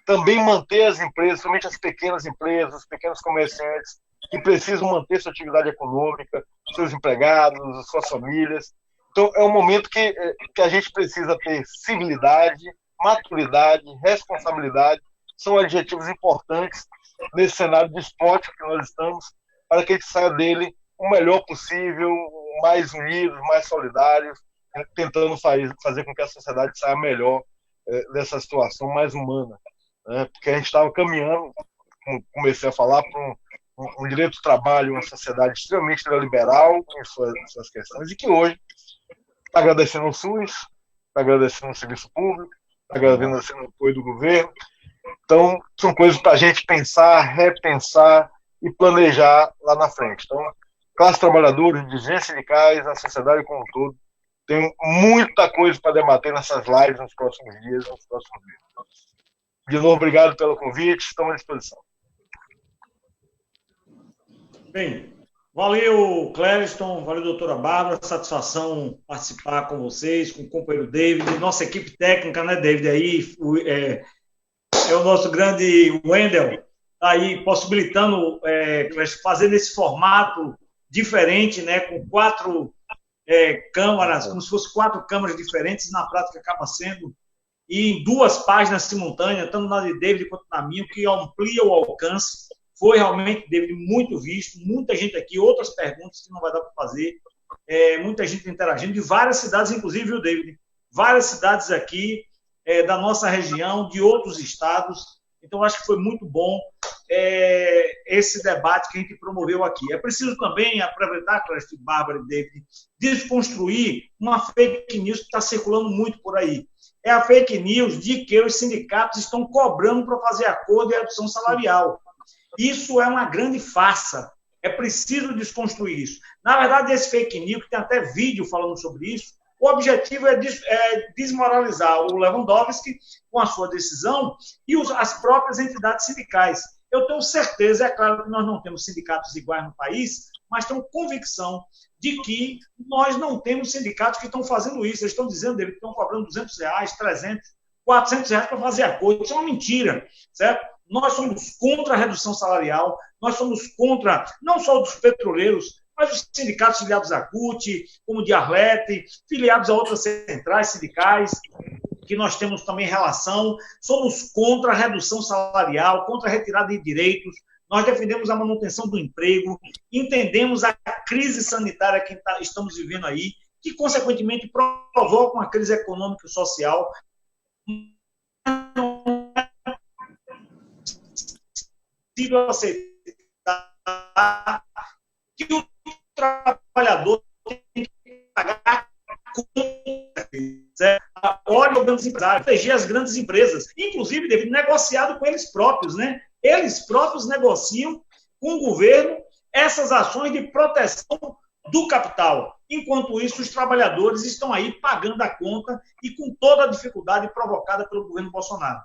Também manter as empresas, somente as pequenas empresas, os pequenos comerciantes, que precisam manter sua atividade econômica, seus empregados, suas famílias. Então, é um momento que a gente precisa ter civilidade, maturidade, responsabilidade, são adjetivos importantes nesse cenário distópico que nós estamos, para que a gente saia dele o melhor possível, mais unidos, mais solidários, tentando fazer com que a sociedade saia melhor dessa situação mais humana. Porque a gente estava caminhando, como comecei a falar, para um direito do trabalho, uma sociedade extremamente neoliberal em suas questões, e que hoje está agradecendo ao SUS, está agradecendo ao serviço público, está agradecendo o apoio do governo. Então, são coisas para a gente pensar, repensar e planejar lá na frente. Então, classe trabalhadora, dirigentes sindicais, a sociedade como um todo, tem muita coisa para debater nessas lives nos próximos dias, nos próximos meses. De novo, obrigado pelo convite, estamos à disposição. Bem, Valeu, Clériston, valeu, doutora Bárbara, satisfação participar com vocês, com o companheiro David, nossa equipe técnica, né, David, aí, é o nosso grande Wendel, tá aí possibilitando fazer nesse formato diferente, né, com 4 câmaras, como se fossem 4 câmaras diferentes, na prática acaba sendo, e em 2 páginas simultâneas, tanto na de David quanto na minha, o que amplia o alcance. Foi realmente, David, muito visto, muita gente aqui, outras perguntas que não vai dar para fazer, muita gente interagindo, de várias cidades, inclusive, viu, David? Várias cidades aqui da nossa região, de outros estados. Então, acho que foi muito bom esse debate que a gente promoveu aqui. É preciso também aproveitar, Clériston, Bárbara e David, desconstruir uma fake news que está circulando muito por aí. É a fake news de que os sindicatos estão cobrando para fazer acordo e redução salarial. Isso é uma grande farsa. É preciso desconstruir isso. Na verdade, esse fake news, que tem até vídeo falando sobre isso, o objetivo é desmoralizar o Lewandowski com a sua decisão e as próprias entidades sindicais. Eu tenho certeza, é claro que nós não temos sindicatos iguais no país, mas tenho convicção de que nós não temos sindicatos que estão fazendo isso. Eles estão dizendo que estão cobrando R$200, 300, R$400 para fazer acordo. Isso é uma mentira, certo? Nós somos contra a redução salarial, nós somos contra, não só dos petroleiros, mas os sindicatos filiados à CUT, como de Arlete, filiados a outras centrais sindicais, que nós temos também relação, somos contra a redução salarial, contra a retirada de direitos, nós defendemos a manutenção do emprego, entendemos a crise sanitária que estamos vivendo aí, que, consequentemente, provoca uma crise econômica e social. Possível aceitar que o trabalhador tem que pagar olha os grandes empresários, proteger as grandes empresas, inclusive deve negociado com eles próprios, né? Eles próprios negociam com o governo essas ações de proteção do capital. Enquanto isso, os trabalhadores estão aí pagando a conta e com toda a dificuldade provocada pelo governo Bolsonaro.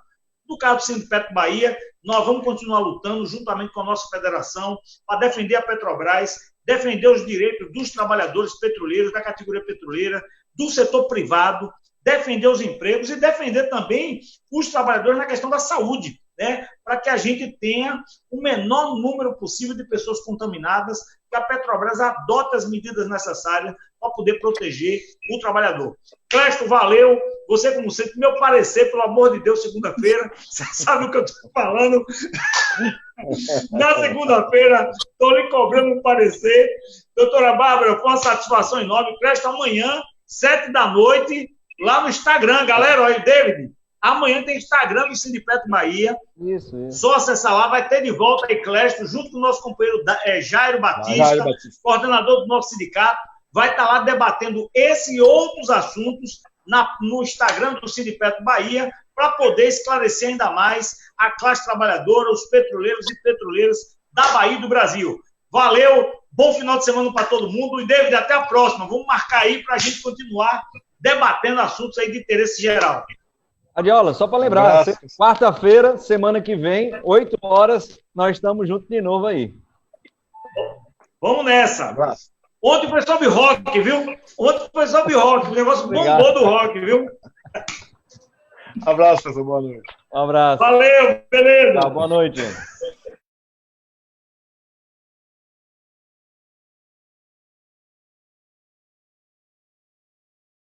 No caso do Sindicato Bahia, nós vamos continuar lutando juntamente com a nossa federação para defender a Petrobras, defender os direitos dos trabalhadores petroleiros, da categoria petroleira, do setor privado, defender os empregos e defender também os trabalhadores na questão da saúde, né? Para que a gente tenha o menor número possível de pessoas contaminadas, que a Petrobras adote as medidas necessárias para poder proteger o trabalhador. Clériston, valeu. Você, como sempre, meu parecer, pelo amor de Deus, segunda-feira, você sabe o que eu estou falando. Na segunda-feira, estou lhe cobrando um parecer. Doutora Bárbara, foi uma satisfação enorme. Clériston, amanhã, 19h, lá no Instagram. Galera, olha, David, amanhã tem Instagram do Sindicato Bahia. Isso. Só acessar lá, vai ter de volta aí, Clériston, junto com o nosso companheiro Jairo Batista, coordenador do nosso sindicato. Vai estar lá debatendo esse e outros assuntos no Instagram do Sindicato Bahia, para poder esclarecer ainda mais a classe trabalhadora, os petroleiros e petroleiras da Bahia e do Brasil. Valeu, bom final de semana para todo mundo e, David, até a próxima. Vamos marcar aí para a gente continuar debatendo assuntos aí de interesse geral. Adiola, só para lembrar, quarta-feira, semana que vem, 8 horas, nós estamos juntos de novo aí. Vamos nessa. Abraço. Ontem foi sobre rock, viu? Ontem foi sobre rock, o negócio bombou do rock, viu? Abraço, pessoal, boa noite. Um abraço. Valeu, beleza. Tá, boa noite.